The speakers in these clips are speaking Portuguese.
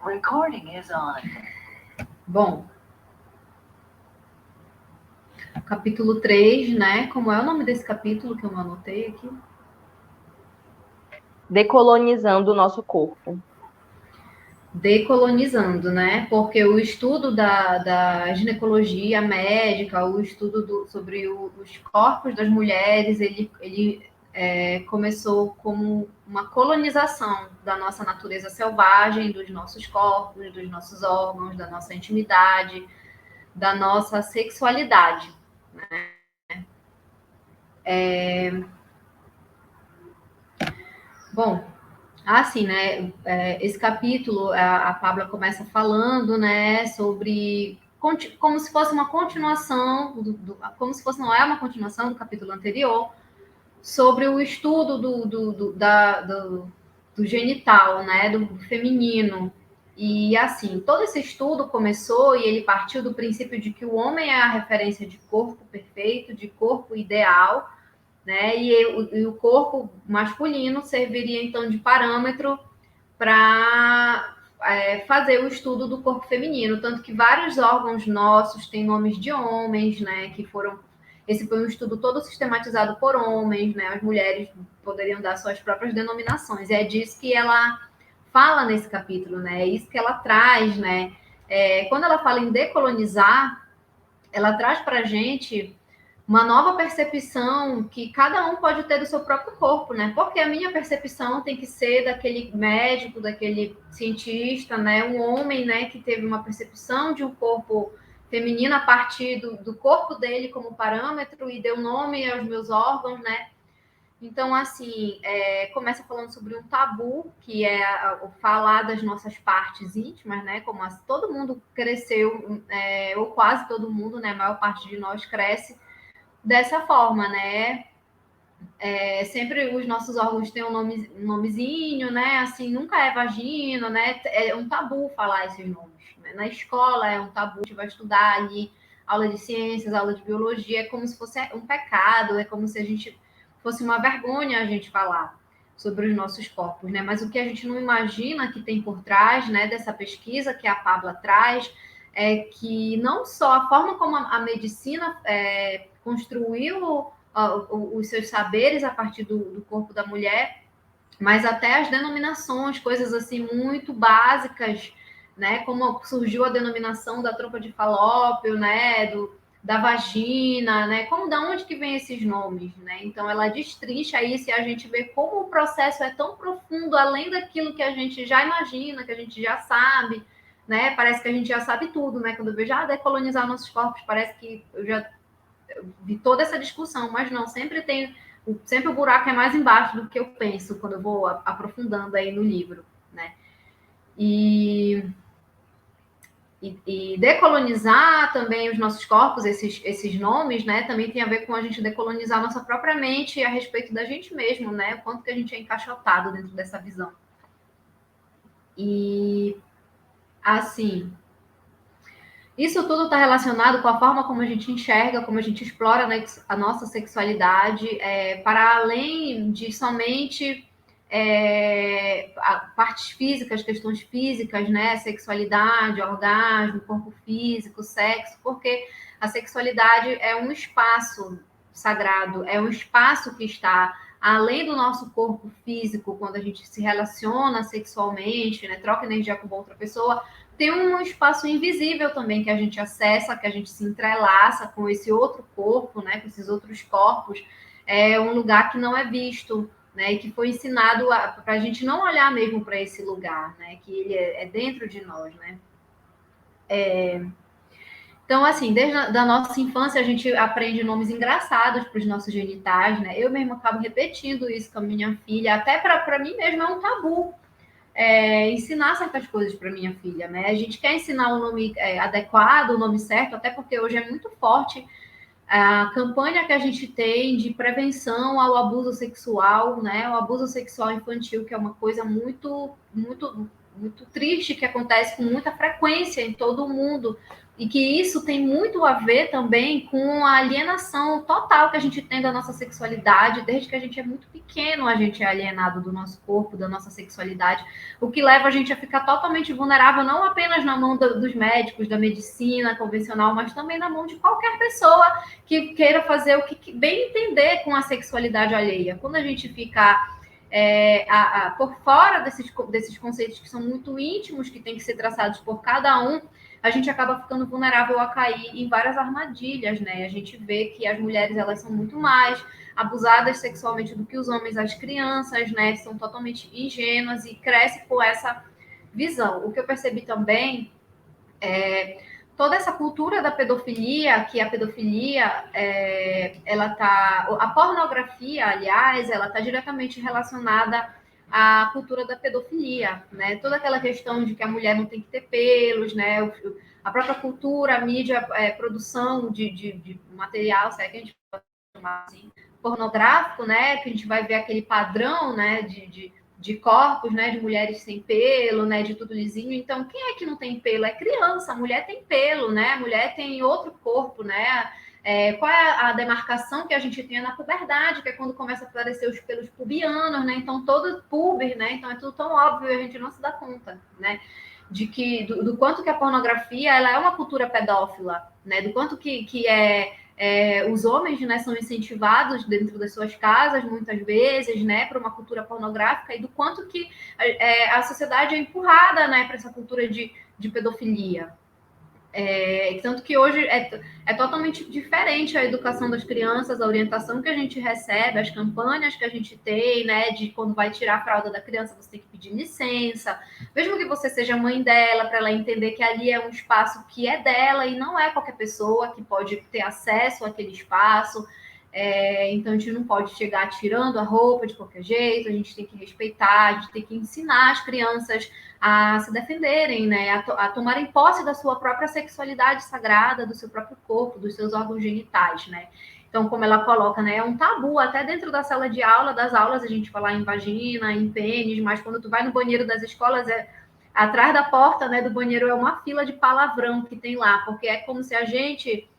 Recording is on. Bom, capítulo 3, né? Como é o nome desse capítulo que eu anotei aqui? Decolonizando o nosso corpo. Decolonizando, né? Porque o estudo da ginecologia médica, o estudo sobre os corpos das mulheres, ele começou como uma colonização da nossa natureza selvagem, dos nossos corpos, dos nossos órgãos, da nossa intimidade, da nossa sexualidade, né? Bom, assim, né? Esse capítulo, a Pabla começa falando, né, sobre como se fosse uma continuação, como se fosse, não é uma continuação do capítulo anterior, sobre o estudo do genital, né, do feminino. E assim, todo esse estudo começou e ele partiu do princípio de que o homem é a referência de corpo perfeito, de corpo ideal, né? E o corpo masculino serviria então de parâmetro para fazer o estudo do corpo feminino, tanto que vários órgãos nossos têm nomes de homens, né? Que foram. Esse foi um estudo todo sistematizado por homens, né? As mulheres poderiam dar suas próprias denominações. E é disso que ela fala nesse capítulo, né? É isso que ela traz, né? Quando ela fala em decolonizar, ela traz para a gente uma nova percepção que cada um pode ter do seu próprio corpo, né? Porque a minha percepção tem que ser daquele médico, daquele cientista, né? Um homem, né, que teve uma percepção de um corpo feminino a partir do corpo dele como parâmetro e deu nome aos meus órgãos, né? Então, assim, começa falando sobre um tabu, que é o falar das nossas partes íntimas, né? Como todo mundo cresceu, ou quase todo mundo, né? A maior parte de nós cresce dessa forma, né? Sempre os nossos órgãos têm um nomezinho, né? Assim, nunca é vagina, né? É um tabu falar esses nomes, né? Na escola é um tabu, a gente vai estudar ali aula de ciências, aula de biologia, é como se fosse um pecado, é como se a gente fosse uma vergonha a gente falar sobre os nossos corpos, né? Mas o que a gente não imagina que tem por trás, né, dessa pesquisa que a Pabla traz, é que não só a forma como a medicina construiu os seus saberes a partir do corpo da mulher, mas até as denominações, coisas assim muito básicas, né? Como surgiu a denominação da trompa de falópio, né? Da vagina, né? Como da onde que vem esses nomes, né? Então ela destrincha isso e a gente vê como o processo é tão profundo, além daquilo que a gente já imagina, que a gente já sabe, né? Parece que a gente já sabe tudo, né? Quando eu vejo decolonizar nossos corpos, parece que eu já vi toda essa discussão, mas não, sempre o buraco é mais embaixo do que eu penso quando eu vou aprofundando aí no livro, né? E decolonizar também os nossos corpos, esses nomes, né? Também tem a ver com a gente decolonizar nossa própria mente a respeito da gente mesmo, né? O quanto que a gente é encaixotado dentro dessa visão. E, assim, isso tudo está relacionado com a forma como a gente enxerga, como a gente explora a nossa sexualidade, para além de somente partes físicas, questões físicas, né? Sexualidade, orgasmo, corpo físico, sexo, porque a sexualidade é um espaço sagrado, é um espaço que está além do nosso corpo físico, quando a gente se relaciona sexualmente, né? Troca energia com outra pessoa, tem um espaço invisível também que a gente acessa, que a gente se entrelaça com esse outro corpo, né, com esses outros corpos, é um lugar que não é visto, né, e que foi ensinado para a gente não olhar mesmo para esse lugar, né, que ele é dentro de nós, né. Então, assim, desde a nossa infância a gente aprende nomes engraçados para os nossos genitais, né. Eu mesma acabo repetindo isso com a minha filha, até para mim mesmo é um tabu. Ensinar certas coisas para minha filha, né? A gente quer ensinar o nome adequado, o nome certo, até porque hoje é muito forte a campanha que a gente tem de prevenção ao abuso sexual, né? O abuso sexual infantil, que é uma coisa muito, muito muito triste, que acontece com muita frequência em todo o mundo, e que isso tem muito a ver também com a alienação total que a gente tem da nossa sexualidade. Desde que a gente é muito pequeno, a gente é alienado do nosso corpo, da nossa sexualidade, o que leva a gente a ficar totalmente vulnerável, não apenas na mão dos médicos, da medicina convencional, mas também na mão de qualquer pessoa que queira fazer o que bem entender com a sexualidade alheia. Quando a gente fica por fora desses conceitos que são muito íntimos, que têm que ser traçados por cada um, a gente acaba ficando vulnerável a cair em várias armadilhas, né? A gente vê que as mulheres, elas são muito mais abusadas sexualmente do que os homens, as crianças, né? São totalmente ingênuas e crescem com essa visão. O que eu percebi também é toda essa cultura da pedofilia, que a pedofilia, a pornografia, aliás, ela está diretamente relacionada à cultura da pedofilia, né? Toda aquela questão de que a mulher não tem que ter pelos, né? A própria cultura, a mídia, produção de material, será que a gente pode chamar assim, pornográfico, né? Que a gente vai ver aquele padrão, né? De corpos, né, de mulheres sem pelo, né, de tudo lisinho. Então, quem é que não tem pelo? É criança. A mulher tem pelo, né? A mulher tem outro corpo, né? Qual é a demarcação que a gente tem na puberdade, que é quando começa a aparecer os pelos pubianos, né? Então, todo puber, né? Então, é tudo tão óbvio e a gente não se dá conta, né? Do quanto que a pornografia, ela é uma cultura pedófila, né? Do quanto que os homens, né, são incentivados dentro das suas casas, muitas vezes, né, para uma cultura pornográfica, e do quanto que a sociedade é empurrada, né, para essa cultura de pedofilia. Tanto que hoje é totalmente diferente a educação das crianças, a orientação que a gente recebe, as campanhas que a gente tem, né, de quando vai tirar a fralda da criança, você tem que pedir licença, mesmo que você seja mãe dela, para ela entender que ali é um espaço que é dela e não é qualquer pessoa que pode ter acesso àquele espaço. Então, a gente não pode chegar tirando a roupa de qualquer jeito, a gente tem que respeitar, a gente tem que ensinar as crianças a se defenderem, né, a tomarem posse da sua própria sexualidade sagrada, do seu próprio corpo, dos seus órgãos genitais, né. Então, como ela coloca, né, é um tabu, até dentro da sala de aula, das aulas, a gente falar em vagina, em pênis, mas quando tu vai no banheiro das escolas, atrás da porta, né, do banheiro é uma fila de palavrão que tem lá, porque é como se a gente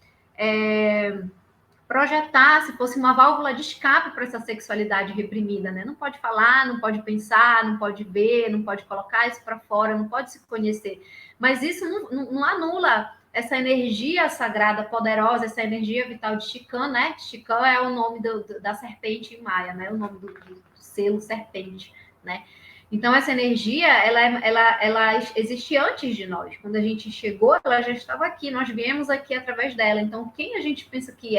projetasse, fosse uma válvula de escape para essa sexualidade reprimida, né? Não pode falar, não pode pensar, não pode ver, não pode colocar isso para fora, não pode se conhecer. Mas isso não anula essa energia sagrada, poderosa, essa energia vital de Shikhan, né? Shikhan é o nome da serpente em maia, né? O nome do selo serpente, né? Então, essa energia, ela existe antes de nós. Quando a gente chegou, ela já estava aqui, nós viemos aqui através dela. Então, quem a gente pensa que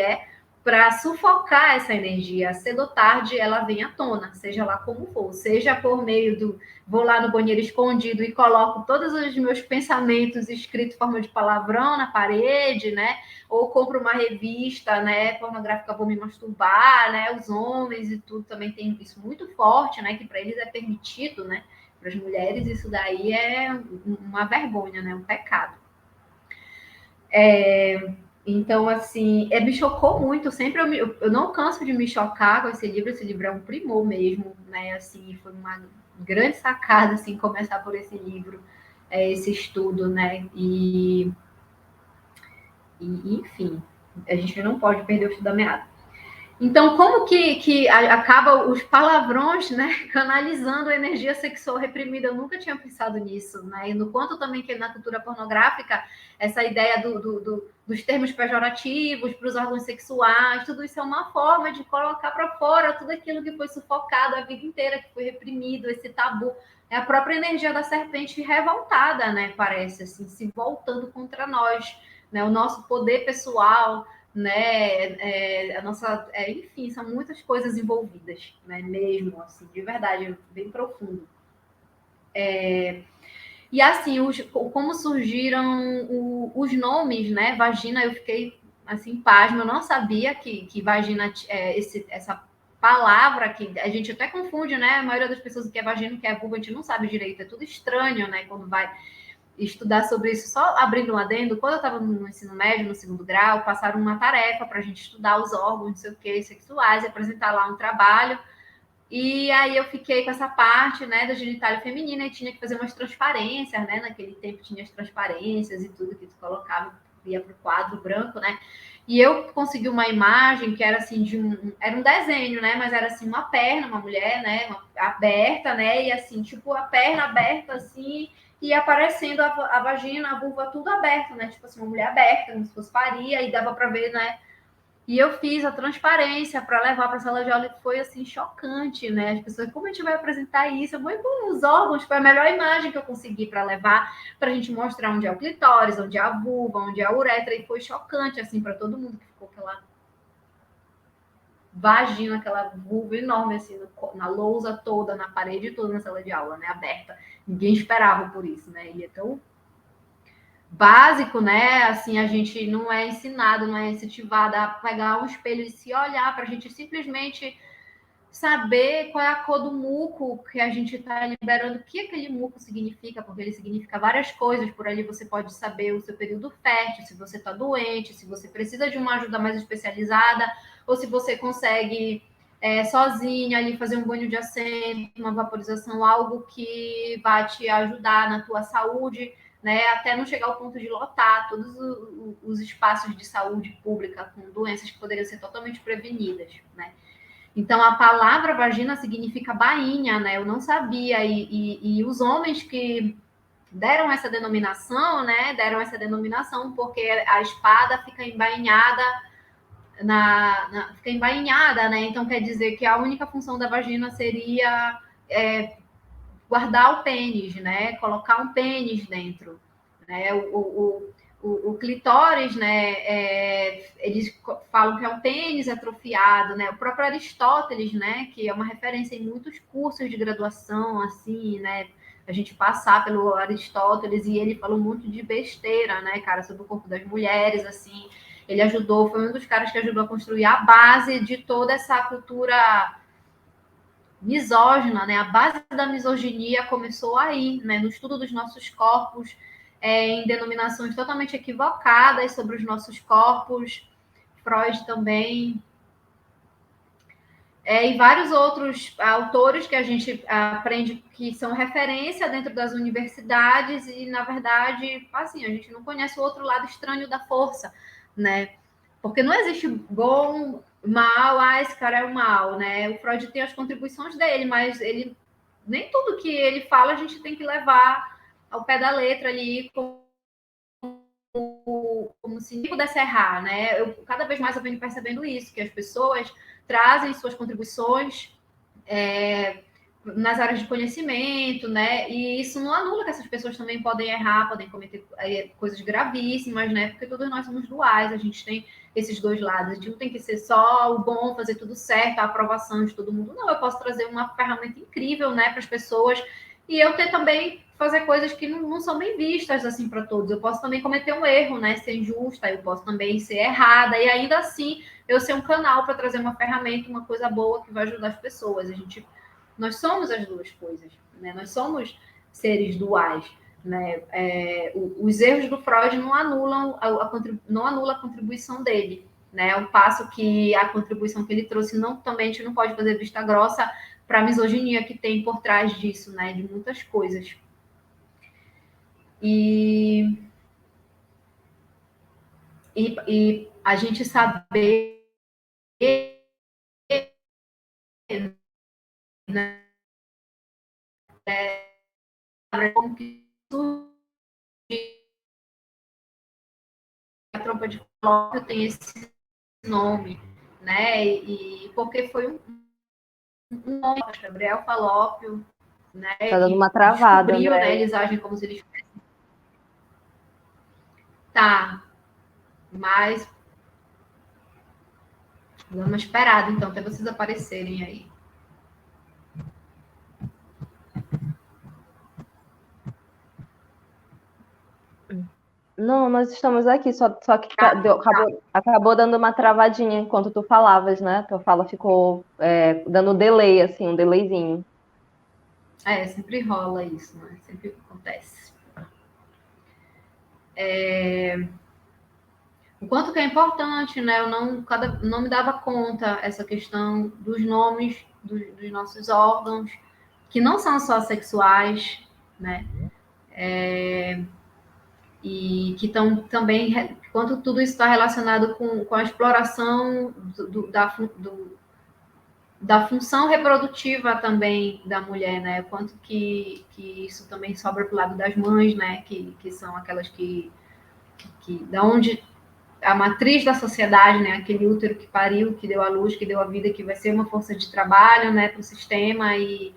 para sufocar essa energia, cedo ou tarde ela vem à tona, seja lá como for, seja por meio vou lá no banheiro escondido e coloco todos os meus pensamentos escritos em forma de palavrão na parede, né? Ou compro uma revista, né, pornográfica, vou me masturbar, né? Os homens e tudo também tem isso muito forte, né? Que para eles é permitido, né? Para as mulheres isso daí é uma vergonha, né? Um pecado. Então, assim, me chocou muito. Sempre eu não canso de me chocar com esse livro. Esse livro é um primor mesmo, né? Assim, foi uma grande sacada, assim, começar por esse livro, esse estudo, né? E enfim, a gente não pode perder o fio da meada. Então, como que acaba os palavrões, né, canalizando a energia sexual reprimida? Eu nunca tinha pensado nisso, né? E no quanto também que na cultura pornográfica, essa ideia dos termos pejorativos para os órgãos sexuais, tudo isso é uma forma de colocar para fora tudo aquilo que foi sufocado a vida inteira, que foi reprimido, esse tabu. É a própria energia da serpente revoltada, né? Parece, assim, se voltando contra nós, né? O nosso poder pessoal, né, a nossa, enfim, são muitas coisas envolvidas, né, mesmo, assim, de verdade, bem profundo. E assim, como surgiram os nomes, né, vagina, eu fiquei, assim, pasma, eu não sabia que vagina, essa palavra que a gente até confunde, né, a maioria das pessoas que é vagina, que é vulva, a gente não sabe direito, é tudo estranho, né, quando vai estudar sobre isso. Só abrindo um adendo, quando eu estava no ensino médio, no segundo grau, passaram uma tarefa para a gente estudar os órgãos, não sei o que, sexuais, e apresentar lá um trabalho E aí eu fiquei com essa parte, né, da genitália feminina e tinha que fazer umas transparências, né? Naquele tempo tinha as transparências e tudo que tu colocava, ia para o quadro branco, né? E eu consegui uma imagem que era assim era um desenho, né? Mas era assim uma perna, uma mulher, né? Aberta, né? E assim, tipo a perna aberta assim, e aparecendo a vagina, a vulva tudo aberto, né? Tipo assim, uma mulher aberta, como se fosse paria, e dava para ver, né? E eu fiz a transparência para levar para a sala de aula e foi assim chocante, né? As pessoas, como a gente vai apresentar isso? Eu vou com os órgãos, foi a melhor imagem que eu consegui para levar, para a gente mostrar onde é o clitóris, onde é a vulva, onde é a uretra, e foi chocante assim para todo mundo que ficou aquela vagina, aquela vulva enorme assim na lousa toda, na parede toda na sala de aula, né? Aberta. Ninguém esperava por isso, né? E então básico, né? Assim, a gente não é ensinado, não é incentivado a pegar um espelho e se olhar para a gente simplesmente saber qual é a cor do muco que a gente está liberando, o que aquele muco significa, porque ele significa várias coisas. Por ali você pode saber o seu período fértil, se você está doente, se você precisa de uma ajuda mais especializada, ou se você consegue sozinha ali fazer um banho de assento, uma vaporização, algo que vai te ajudar na tua saúde, né, até não chegar ao ponto de lotar todos os espaços de saúde pública com doenças que poderiam ser totalmente prevenidas, né? Então, a palavra vagina significa bainha, né? Eu não sabia. E os homens que deram essa denominação, né? Deram essa denominação porque a espada fica embainhada fica embainhada, né? Então, quer dizer que a única função da vagina seria guardar o pênis, né? Colocar um pênis dentro, né? O clitóris, né? Eles falam que é um pênis atrofiado, né? O próprio Aristóteles, né? Que é uma referência em muitos cursos de graduação, assim, né? A gente passar pelo Aristóteles e ele falou muito de besteira, né, cara, sobre o corpo das mulheres, assim. Ele ajudou, foi um dos caras que ajudou a construir a base de toda essa cultura misógina, né? A base da misoginia começou aí, né? No estudo dos nossos corpos, em denominações totalmente equivocadas sobre os nossos corpos. Freud também. E vários outros autores que a gente aprende que são referência dentro das universidades e, na verdade, assim, a gente não conhece o outro lado estranho da força, né? Porque não existe bom, mal, esse cara é o mal, né? O Freud tem as contribuições dele, mas ele nem tudo que ele fala a gente tem que levar ao pé da letra ali, como se ninguém pudesse errar, né? Cada vez mais eu venho percebendo isso, que as pessoas trazem suas contribuições nas áreas de conhecimento, né? E isso não anula que essas pessoas também podem errar, podem cometer coisas gravíssimas, né? Porque todos nós somos duais, a gente tem esses dois lados. A gente não tem que ser só o bom, fazer tudo certo, a aprovação de todo mundo. Não, eu posso trazer uma ferramenta incrível, né, para as pessoas e eu ter também fazer coisas que não são bem vistas assim para todos. Eu posso também cometer um erro, né, ser injusta, eu posso também ser errada e ainda assim eu ser um canal para trazer uma ferramenta, uma coisa boa que vai ajudar as pessoas. Nós somos as duas coisas, né? Nós somos seres duais, né? Os erros do Freud não anulam não anula a contribuição dele, né? Ao passo que a contribuição que ele trouxe também a gente não pode fazer vista grossa para a misoginia que tem por trás disso, né? De muitas coisas. E a gente saber, né? Como que a trompa de Falópio tem esse nome, né? E porque foi um homem, Gabriel Falópio, né? Tá dando Que uma travada, descobriu, né? André. Eles agem como se eles tá, mas dando uma esperada, então, até vocês aparecerem aí. Não, nós estamos aqui, só que acabou dando uma travadinha enquanto tu falavas, né? Tua fala ficou dando delay, assim, um delayzinho. Sempre rola isso, né? Sempre acontece. O quanto que é importante, né? Eu não me dava conta essa questão dos nomes dos nossos órgãos, que não são só sexuais, né? E que estão também, quanto tudo isso está relacionado com a exploração da função reprodutiva também da mulher, né? Quanto que isso também sobra para o lado das mães, né? Que são aquelas que da onde a matriz da sociedade, né? Aquele útero que pariu, que deu a luz, que deu a vida, que vai ser uma força de trabalho, né? Para o sistema e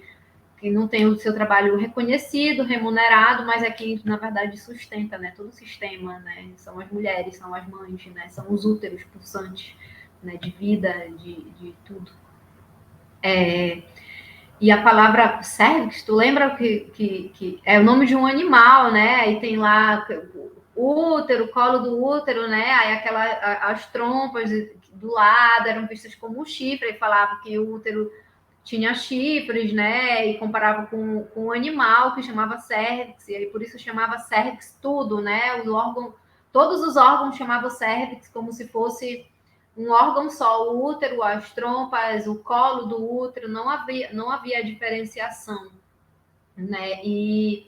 que não tem o seu trabalho reconhecido, remunerado, mas é que, na verdade, sustenta, né, todo o sistema, né, são as mulheres, são as mães, né, são os úteros pulsantes, né, de vida, de tudo. E a palavra cervix, tu lembra que é o nome de um animal, né, aí tem lá o útero, o colo do útero, né, aí as trompas do lado eram vistas como um chifre, e falava que o útero tinha chifres, né? E comparava com um animal que chamava cervix, e aí por isso chamava cervix tudo, né? Todos os órgãos chamavam cervix como se fosse um órgão só, o útero, as trompas, o colo do útero, não havia diferenciação, né? E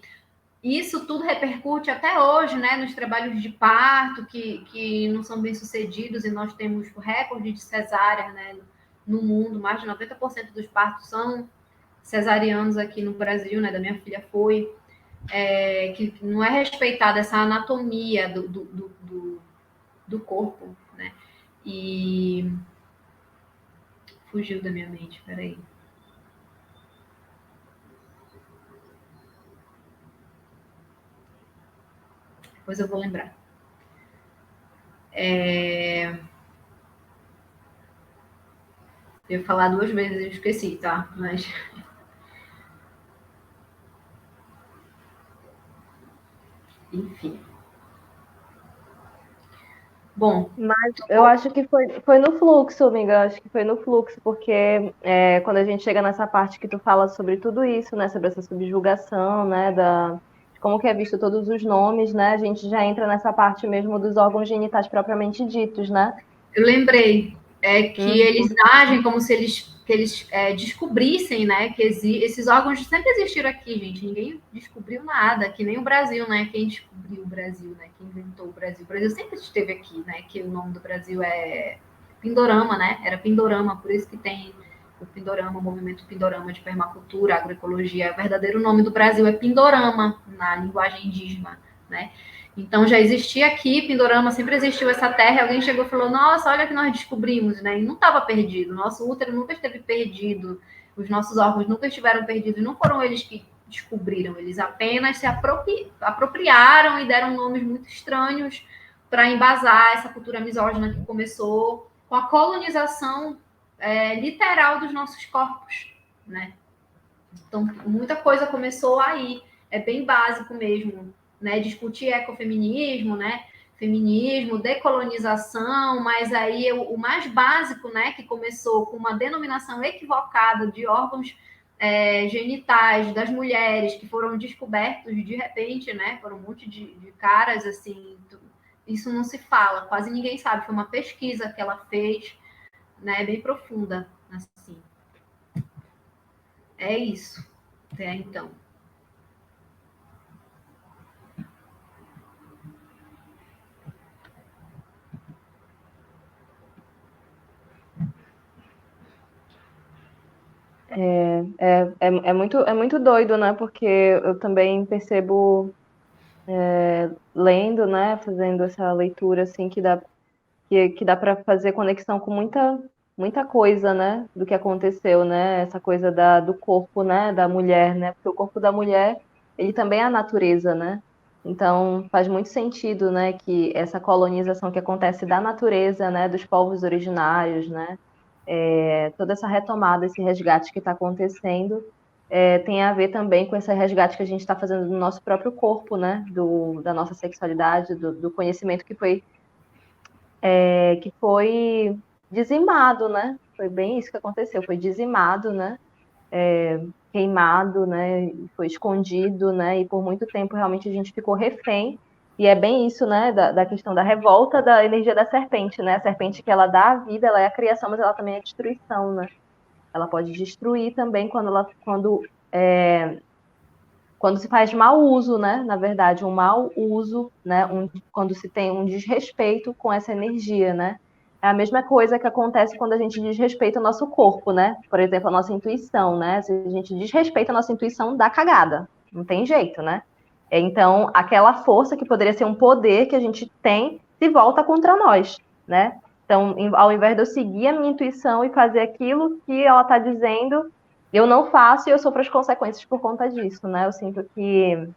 isso tudo repercute até hoje, né, nos trabalhos de parto que não são bem sucedidos, e nós temos recorde de cesárea, né, no mundo, mais de 90% dos partos são cesarianos aqui no Brasil, né, da minha filha foi, que não é respeitada essa anatomia do corpo, né, e fugiu da minha mente, peraí. Depois eu vou lembrar. Eu ia falar 2 vezes e esqueci, tá? Mas enfim. Bom. Mas eu acho que foi no fluxo, amiga. Acho que foi no fluxo, porque quando a gente chega nessa parte que tu fala sobre tudo isso, né? Sobre essa subjugação, né? De como que é visto todos os nomes, né? A gente já entra nessa parte mesmo dos órgãos genitais propriamente ditos, né? Eu lembrei que eles agem como se eles descobrissem, né, que esses órgãos sempre existiram aqui, gente. Ninguém descobriu nada, que nem o Brasil, né? Quem descobriu o Brasil, né? Quem inventou o Brasil? O Brasil sempre esteve aqui, né? Que o nome do Brasil é Pindorama, né? Era Pindorama, por isso que tem o Pindorama, o movimento Pindorama de permacultura, agroecologia. O verdadeiro nome do Brasil é Pindorama, na linguagem indígena, né? Então já existia aqui, Pindorama, sempre existiu essa terra, e alguém chegou e falou, nossa, olha o que nós descobrimos, né? E não estava perdido, nosso útero nunca esteve perdido, os nossos órgãos nunca estiveram perdidos, não foram eles que descobriram, eles apenas se apropriaram e deram nomes muito estranhos para embasar essa cultura misógina que começou com a colonização literal dos nossos corpos, né? Então, muita coisa começou aí, é bem básico mesmo, né? Discutir ecofeminismo, né? Feminismo, decolonização, mas aí o mais básico, né? Que começou com uma denominação equivocada de órgãos genitais das mulheres que foram descobertos de repente, né? Foram um monte de caras assim. Isso não se fala, quase ninguém sabe. Foi uma pesquisa que ela fez, né? Bem profunda, assim. É isso, até então. É muito doido, né? Porque eu também percebo, lendo, né? Fazendo essa leitura, assim, que dá para fazer conexão com muita coisa, né? Do que aconteceu, né? Essa coisa do corpo, né? Da mulher, né? Porque o corpo da mulher, ele também é a natureza, né? Então, faz muito sentido, né? Que essa colonização que acontece da natureza, né? Dos povos originários, né? Toda essa retomada, esse resgate que está acontecendo, tem a ver também com esse resgate que a gente está fazendo do nosso próprio corpo, né? Da nossa sexualidade, do conhecimento que foi dizimado, né? Foi bem isso que aconteceu, foi dizimado, né? Queimado, né? Foi escondido, né? E por muito tempo realmente a gente ficou refém. E é bem isso, né? Da questão da revolta da energia da serpente, né? A serpente que ela dá a vida, ela é a criação, mas ela também é a destruição, né? ela pode destruir também quando se faz mau uso, né? Na verdade, um mau uso, né? Quando se tem um desrespeito com essa energia, né? É a mesma coisa que acontece quando a gente desrespeita o nosso corpo, né? Por exemplo, a nossa intuição, né? Se a gente desrespeita a nossa intuição, dá cagada. Não tem jeito, né? Então, aquela força que poderia ser um poder que a gente tem se volta contra nós, né? Então, ao invés de eu seguir a minha intuição e fazer aquilo que ela está dizendo, eu não faço e eu sofro as consequências por conta disso, né? Eu sinto que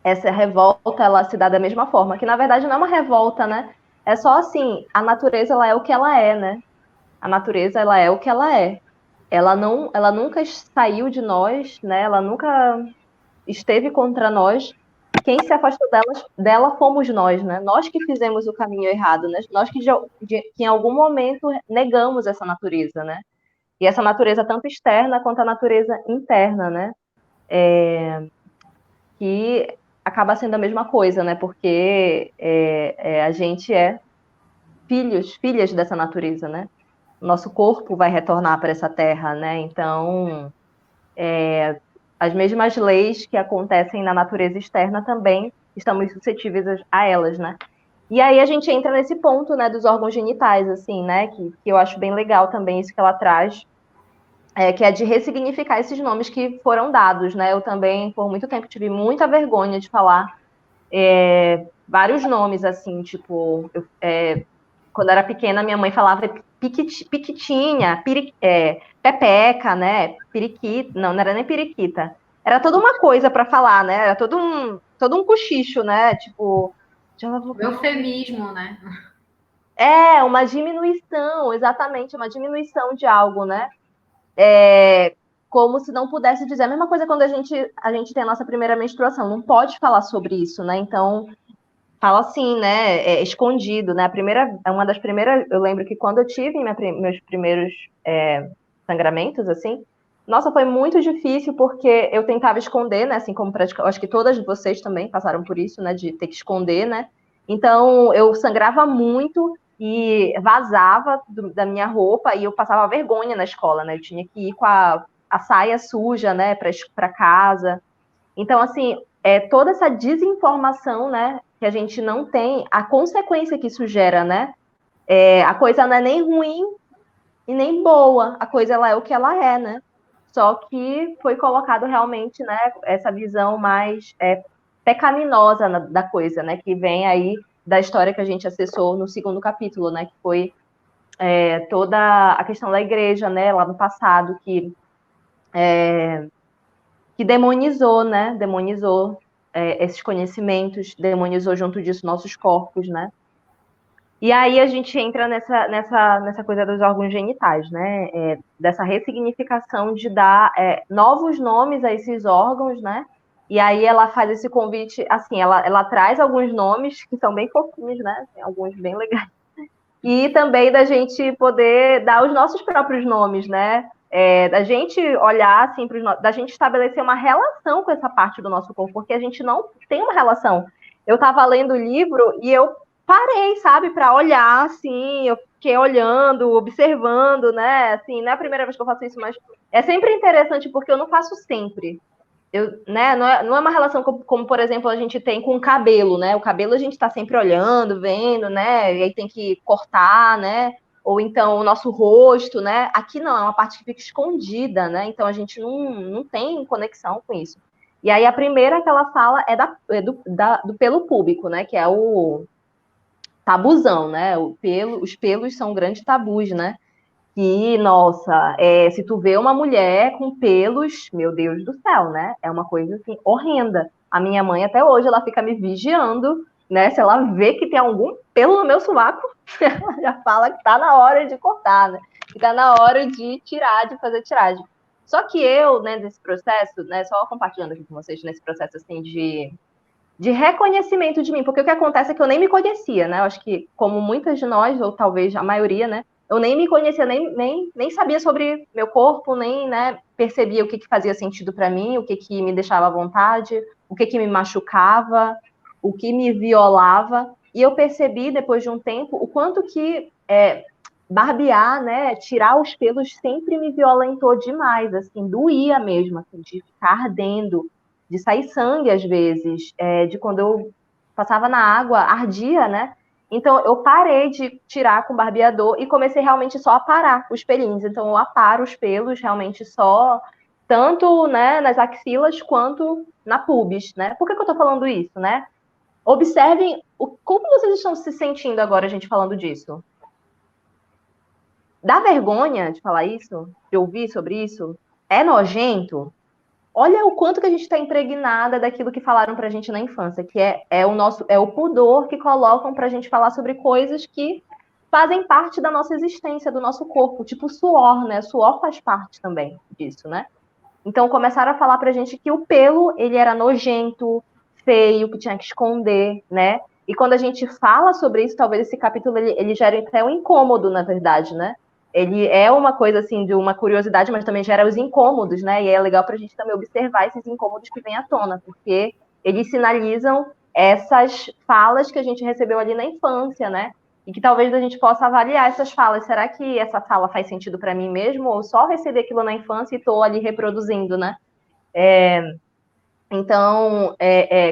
essa revolta, ela se dá da mesma forma, que na verdade não é uma revolta, né? É só assim, a natureza, ela é o que ela é, né? A natureza, ela é o que ela é. Ela nunca saiu de nós, né? Ela nunca esteve contra nós. Quem se afastou dela fomos nós, né? Nós que fizemos o caminho errado, né? Nós que em algum momento negamos essa natureza, né? E essa natureza tanto externa quanto a natureza interna, né? Que acaba sendo a mesma coisa, né? Porque a gente é filhas dessa natureza, né? Nosso corpo vai retornar para essa terra, né? Então, as mesmas leis que acontecem na natureza externa também estamos suscetíveis a elas, né? E aí a gente entra nesse ponto, né, dos órgãos genitais, assim, né? Que eu acho bem legal também isso que ela traz, que é de ressignificar esses nomes que foram dados, né? Eu também, por muito tempo, tive muita vergonha de falar vários nomes, assim, tipo, quando eu era pequena, minha mãe falava piquitinha, pepeca, né? Periquita, não era nem periquita. Era toda uma coisa para falar, né? Era todo um cochicho, né? Tipo, Eufemismo, né? uma diminuição, exatamente, uma diminuição de algo, né? Como se não pudesse dizer. A mesma coisa quando a gente tem a nossa primeira menstruação, não pode falar sobre isso, né? Então, fala assim, né? Escondido, né? Uma das primeiras, eu lembro que quando eu tive meus primeiros sangramentos, assim, nossa, foi muito difícil porque eu tentava esconder, né? Assim como acho que todas vocês também passaram por isso, né? De ter que esconder, né? Então, eu sangrava muito e vazava da minha roupa e eu passava vergonha na escola, né? Eu tinha que ir com a saia suja, né? Para casa. Então, assim, toda essa desinformação, né? Que a gente não tem, a consequência que isso gera, né? A coisa não é nem ruim e nem boa, a coisa ela é o que ela é, né? Só que foi colocado realmente, né, essa visão mais pecaminosa da coisa, né, que vem aí da história que a gente acessou no segundo capítulo, né, que foi toda a questão da igreja, né, lá no passado, que demonizou, né, demonizou esses conhecimentos, demonizou junto disso nossos corpos, né. E aí a gente entra nessa coisa dos órgãos genitais, né? Dessa ressignificação de dar novos nomes a esses órgãos, né? E aí ela faz esse convite, assim, ela traz alguns nomes que são bem fofinhos, né? Tem alguns bem legais. E também da gente poder dar os nossos próprios nomes, né? Da gente olhar, assim, da gente estabelecer uma relação com essa parte do nosso corpo, porque a gente não tem uma relação. Eu estava lendo o livro e eu parei, sabe, para olhar, assim, eu fiquei olhando, observando, né? Assim, não é a primeira vez que eu faço isso, mas é sempre interessante porque eu não faço sempre. Né, não é uma relação como, por exemplo, a gente tem com o cabelo, né? O cabelo a gente está sempre olhando, vendo, né? E aí tem que cortar, né? Ou então o nosso rosto, né? Aqui não, é uma parte que fica escondida, né? Então a gente não tem conexão com isso. E aí a primeira que ela fala do pelo púbico, né? Que é o tabuzão, né? Os pelos são grandes tabus, né? Que, nossa, se tu vê uma mulher com pelos, meu Deus do céu, né? É uma coisa assim horrenda. A minha mãe até hoje ela fica me vigiando, né? Se ela vê que tem algum pelo no meu sovaco, ela já fala que tá na hora de cortar, né? Que tá na hora de tirar, de fazer tiragem. Só que eu, né, nesse processo, né, só compartilhando aqui com vocês, nesse processo assim de reconhecimento de mim, porque o que acontece é que eu nem me conhecia, né? Eu acho que, como muitas de nós, ou talvez a maioria, né? Eu nem me conhecia, nem sabia sobre meu corpo, nem, né, percebia o que fazia sentido para mim, o que me deixava à vontade, o que me machucava, o que me violava. E eu percebi, depois de um tempo, o quanto que barbear, né, tirar os pelos sempre me violentou demais, assim, doía mesmo, assim, de ficar ardendo, de sair sangue às vezes, de quando eu passava na água, ardia, né? Então eu parei de tirar com barbeador e comecei realmente só a parar os pelinhos. Então eu aparo os pelos realmente só, tanto, né, nas axilas quanto na pubis, né? Por que eu tô falando isso, né? Observem como vocês estão se sentindo agora, a gente falando disso. Dá vergonha de falar isso? De ouvir sobre isso? É nojento? Olha o quanto que a gente está impregnada daquilo que falaram pra gente na infância, que é o pudor que colocam pra gente falar sobre coisas que fazem parte da nossa existência, do nosso corpo, tipo suor, né? Suor faz parte também disso, né? Então começaram a falar pra gente que o pelo, ele era nojento, feio, que tinha que esconder, né? E quando a gente fala sobre isso, talvez esse capítulo ele gere até um incômodo, na verdade, né? Ele é uma coisa assim de uma curiosidade, mas também gera os incômodos, né? E é legal para a gente também observar esses incômodos que vêm à tona, porque eles sinalizam essas falas que a gente recebeu ali na infância, né? E que talvez a gente possa avaliar essas falas. Será que essa fala faz sentido para mim mesmo? Ou só recebi aquilo na infância e estou ali reproduzindo, né? Então,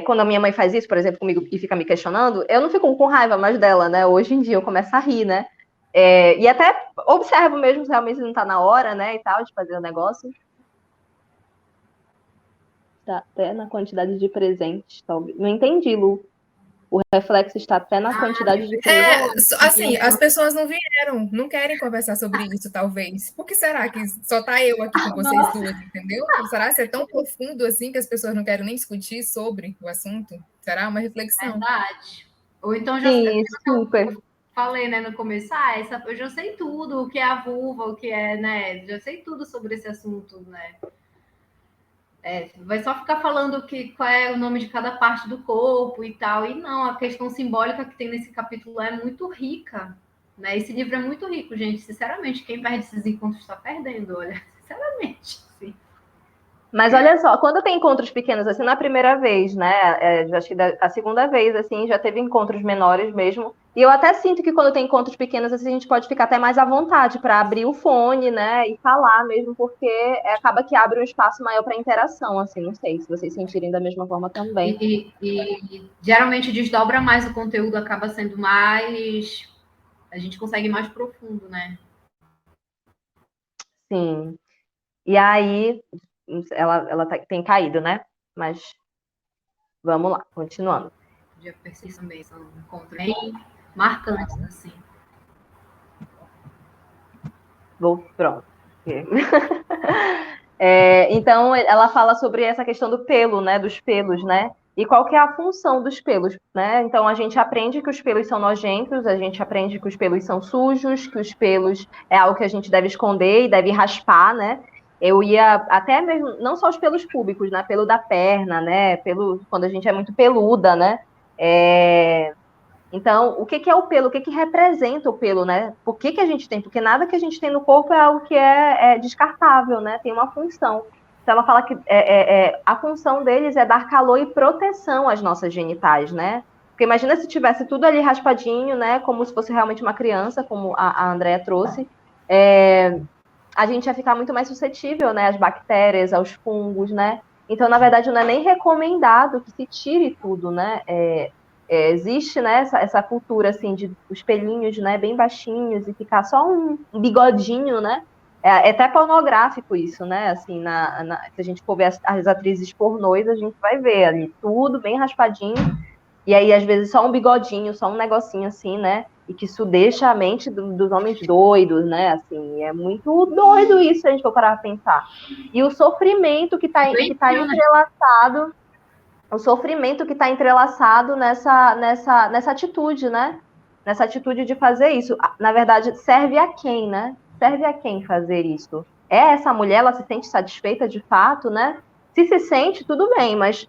quando a minha mãe faz isso, por exemplo, comigo e fica me questionando, eu não fico com raiva mais dela, né? Hoje em dia eu começo a rir, né? E até observo mesmo se realmente não tá na hora, né? E tal, de fazer o negócio. Tá até na quantidade de presentes, talvez. Não entendi, Lu. O reflexo está até na quantidade de presentes. Assim, as pessoas não vieram, não querem conversar sobre isso, talvez. Por que será que só tá eu aqui com vocês duas, entendeu? Será que é tão profundo assim que as pessoas não querem nem discutir sobre o assunto? Será uma reflexão? Verdade. Ou então já Sim, super. falei, né, no começo, eu já sei tudo, o que é a vulva, o que é, né, já sei tudo sobre esse assunto, né. Vai só ficar falando qual é o nome de cada parte do corpo e tal, e não, a questão simbólica que tem nesse capítulo é muito rica, né, esse livro é muito rico, gente, sinceramente, quem perde esses encontros está perdendo, olha, sinceramente, sim. Mas olha só, quando tem encontros pequenos, assim, na primeira vez, né? Acho que a segunda vez, assim, já teve encontros menores mesmo. E eu até sinto que quando tem encontros pequenos, assim, a gente pode ficar até mais à vontade para abrir o fone, né? E falar mesmo, porque acaba que abre um espaço maior para interação, assim. Não sei se vocês sentirem da mesma forma também. E geralmente desdobra mais o conteúdo, acaba sendo mais. A gente consegue ir mais profundo, né? Sim. E aí, ela tem caído, né? Mas vamos lá, continuando. Já percebi também, são encontros bem marcantes, assim. Pronto. Então, ela fala sobre essa questão do pelo, né? Dos pelos, né? E qual que é a função dos pelos, né? Então, a gente aprende que os pelos são nojentos, a gente aprende que os pelos são sujos, que os pelos é algo que a gente deve esconder e deve raspar, né? Eu ia até mesmo, não só os pelos públicos, né? Pelo da perna, né? Quando a gente é muito peluda, né? Então, o que é o pelo? O que representa o pelo, né? Por que a gente tem? Porque nada que a gente tem no corpo é algo que é descartável, né? Tem uma função. Então, ela fala que a função deles é dar calor e proteção às nossas genitais, né? Porque imagina se tivesse tudo ali raspadinho, né? Como se fosse realmente uma criança, como a Andrea trouxe. A gente ia ficar muito mais suscetível, né? Às bactérias, aos fungos, né? Então, na verdade, não é nem recomendado que se tire tudo, né? Existe, né, essa cultura, assim, de os pelinhos, né, bem baixinhos e ficar só um bigodinho, né? É até pornográfico isso, né? Assim, se a gente for ver as atrizes pornôs, a gente vai ver ali tudo bem raspadinho. E aí, às vezes, só um bigodinho, só um negocinho assim, né? E que isso deixa a mente dos homens doidos, né? Assim, é muito doido isso, se a gente for parar pra pensar. E o sofrimento que tá entrelaçado, o sofrimento que está entrelaçado nessa atitude, né? Nessa atitude de fazer isso. Na verdade, serve a quem, né? Serve a quem fazer isso? Essa mulher, ela se sente satisfeita de fato, né? Se sente, tudo bem, mas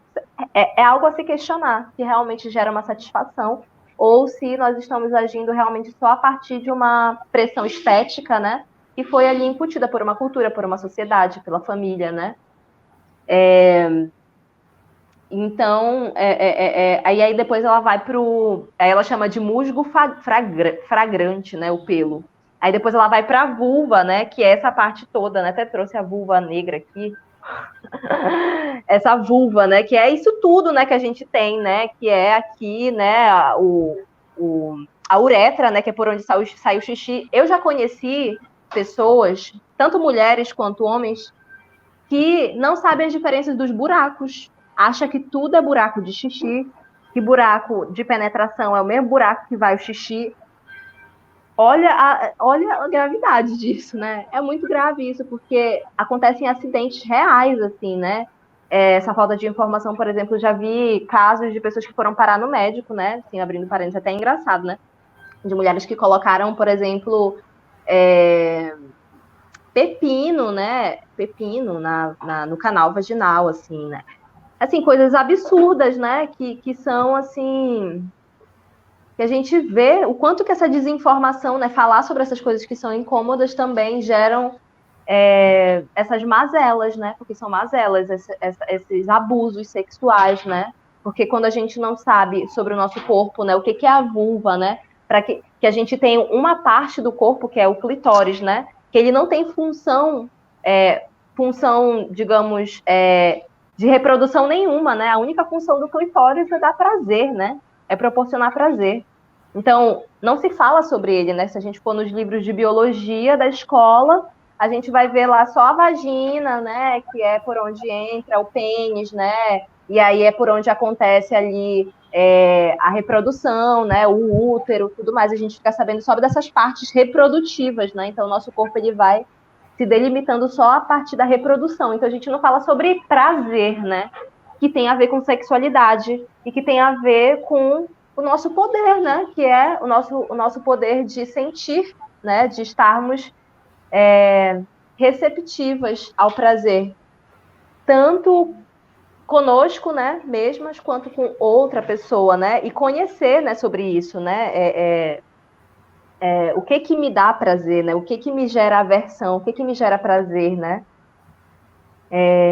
é algo a se questionar, se realmente gera uma satisfação, ou se nós estamos agindo realmente só a partir de uma pressão estética, né? Que foi ali incutida por uma cultura, por uma sociedade, pela família, né? Então, aí depois ela vai aí ela chama de musgo fragrante, né, o pelo. Aí depois ela vai para a vulva, né? Que é essa parte toda, né? Até trouxe a vulva negra aqui. Essa vulva, né? Que é isso tudo, né? Que a gente tem, né? Que é aqui, né? A uretra, né? Que é por onde sai o xixi. Eu já conheci pessoas, tanto mulheres quanto homens, que não sabem as diferenças dos buracos. Acha que tudo é buraco de xixi, que buraco de penetração é o mesmo buraco que vai o xixi. Olha a gravidade disso, né? É muito grave isso, porque acontecem acidentes reais, assim, né? Essa falta de informação, por exemplo, já vi casos de pessoas que foram parar no médico, né? Assim, abrindo parênteses, até engraçado, né? De mulheres que colocaram, por exemplo, pepino, né? Pepino no canal vaginal, assim, né? Assim, coisas absurdas, né? Que são, assim, que a gente vê o quanto que essa desinformação, né, falar sobre essas coisas que são incômodas também geram essas mazelas, né? Porque são mazelas, esses abusos sexuais, né? Porque quando a gente não sabe sobre o nosso corpo, né, o que é a vulva, né? Para que a gente tem uma parte do corpo que é o clitóris, né? Que ele não tem função, digamos, de reprodução nenhuma, né? A única função do clitóris é dar prazer, né? É proporcionar prazer. Então, não se fala sobre ele, né? Se a gente for nos livros de biologia da escola, a gente vai ver lá só a vagina, né? Que é por onde entra o pênis, né? E aí é por onde acontece ali a reprodução, né? O útero, tudo mais. A gente fica sabendo só dessas partes reprodutivas, né? Então, o nosso corpo ele vai se delimitando só a partir da reprodução. Então, a gente não fala sobre prazer, né? Que tem a ver com sexualidade e que tem a ver com o nosso poder, né? Que é o nosso poder de sentir, né? De estarmos receptivas ao prazer, tanto conosco, né? Mesmas, quanto com outra pessoa, né? E conhecer, né? Sobre isso, né? O que me dá prazer, né? O que me gera aversão, o que me gera prazer, né?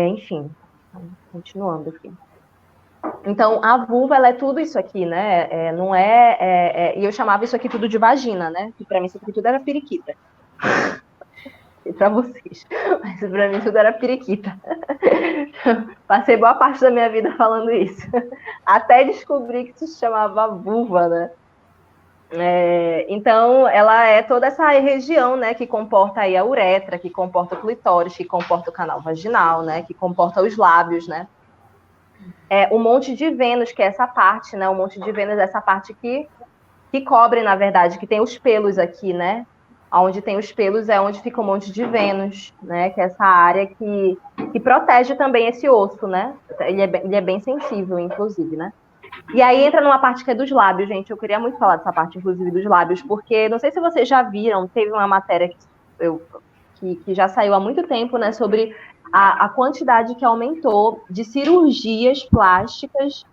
Enfim, continuando aqui. Então, a vulva, ela é tudo isso aqui, né? Não e eu chamava isso aqui tudo de vagina, né? Que pra mim isso aqui tudo era periquita. E pra vocês. Mas pra mim tudo era periquita. Passei boa parte da minha vida falando isso. Até descobrir que se chamava vulva, né? Então, ela é toda essa região, né? Que comporta aí a uretra, que comporta o clitóris, que comporta o canal vaginal, né? Que comporta os lábios, né? O monte de Vênus, que é essa parte, né? O monte de Vênus é essa parte que cobre, na verdade, que tem os pelos aqui, né? Onde tem os pelos é onde fica o monte de Vênus, né? Que é essa área que protege também esse osso, né? Ele é bem sensível, inclusive, né? E aí entra numa parte que é dos lábios, gente. Eu queria muito falar dessa parte, inclusive, dos lábios, porque não sei se vocês já viram, teve uma matéria que já saiu há muito tempo, né? Sobre a quantidade que aumentou de cirurgias plásticas.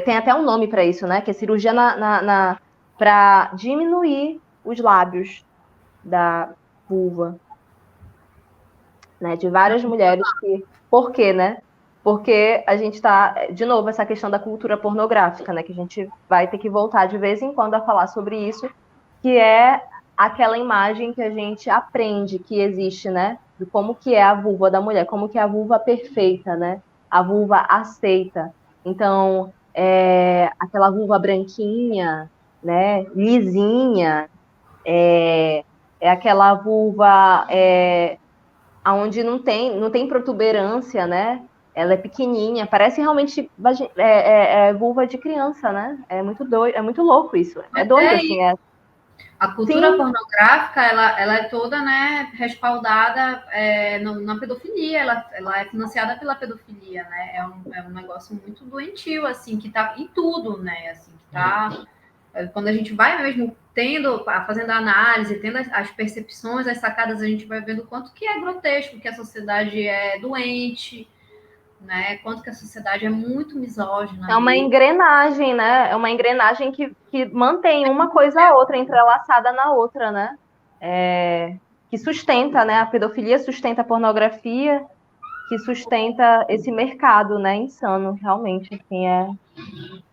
Tem até um nome para isso, né? Que é cirurgia para diminuir os lábios da vulva, né? De várias mulheres que... Por quê, né? Porque a gente está, de novo, essa questão da cultura pornográfica, né? Que a gente vai ter que voltar de vez em quando a falar sobre isso, que é aquela imagem que a gente aprende que existe, né? De como que é a vulva da mulher, como que é a vulva perfeita, né? A vulva aceita. Então, aquela vulva branquinha, né? Lisinha, é aquela vulva onde não tem protuberância, né? Ela é pequenininha, parece realmente vulva de criança, né? É muito doido, é muito louco isso. É doido, assim. A cultura pornográfica, ela é toda, né, respaldada na pedofilia, ela é financiada pela pedofilia, né? É um negócio muito doentio, assim, que tá em tudo, né? Assim, que tá... Quando a gente vai mesmo fazendo a análise, tendo as percepções, as sacadas, a gente vai vendo quanto que é grotesco, que a sociedade é doente, né? Quanto que a sociedade é muito misógina. É uma engrenagem, né? É uma engrenagem que mantém uma coisa a outra, entrelaçada na outra, né? Que sustenta, né? A pedofilia sustenta a pornografia, que sustenta esse mercado, né? Insano, realmente. Assim,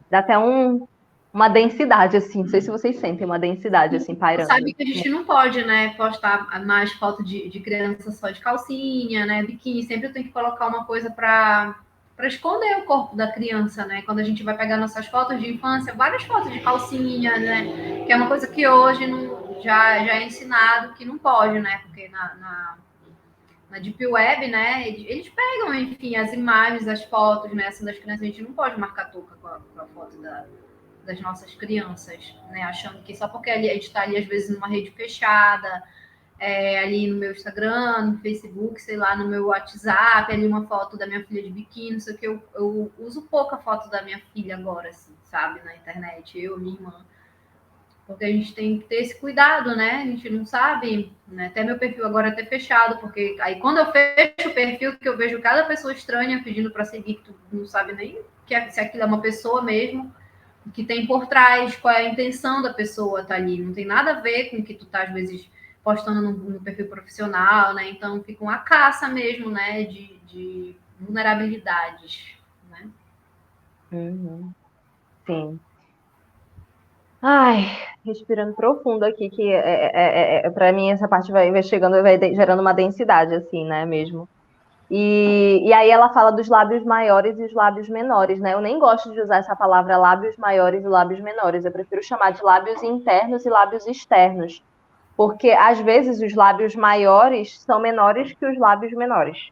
dá até um uma densidade, assim. Não sei se vocês sentem uma densidade, assim, pairando. Sabe que a gente não pode, né, postar mais foto de criança só de calcinha, né, biquíni. Sempre tem que colocar uma coisa para esconder o corpo da criança, né? Quando a gente vai pegar nossas fotos de infância, várias fotos de calcinha, né? Que é uma coisa que hoje já é ensinado que não pode, né? Porque na Deep Web, né? Eles pegam, enfim, as imagens, as fotos, né? Assim, das crianças, a gente não pode marcar touca com a foto das nossas crianças, né? Achando que só porque a gente está ali, às vezes, numa rede fechada, ali no meu Instagram, no Facebook, sei lá, no meu WhatsApp, ali uma foto da minha filha de biquíni, não sei o que, eu uso pouca foto da minha filha agora, assim, sabe, na internet, eu, minha irmã. Porque a gente tem que ter esse cuidado, né? A gente não sabe, né? Até meu perfil agora é até fechado, porque aí quando eu fecho o perfil, que eu vejo cada pessoa estranha pedindo para seguir, que tu não sabe nem se aquilo é uma pessoa mesmo, que tem por trás, qual é a intenção da pessoa tá ali. Não tem nada a ver com o que tu tá, às vezes, postando no perfil profissional, né? Então fica uma caça mesmo, né? De vulnerabilidades, né? Uhum. Sim. Ai, respirando profundo aqui, que para mim essa parte vai chegando, gerando uma densidade, assim, né, mesmo. E aí ela fala dos lábios maiores e os lábios menores, né? Eu nem gosto de usar essa palavra lábios maiores e lábios menores, eu prefiro chamar de lábios internos e lábios externos, porque às vezes os lábios maiores são menores que os lábios menores.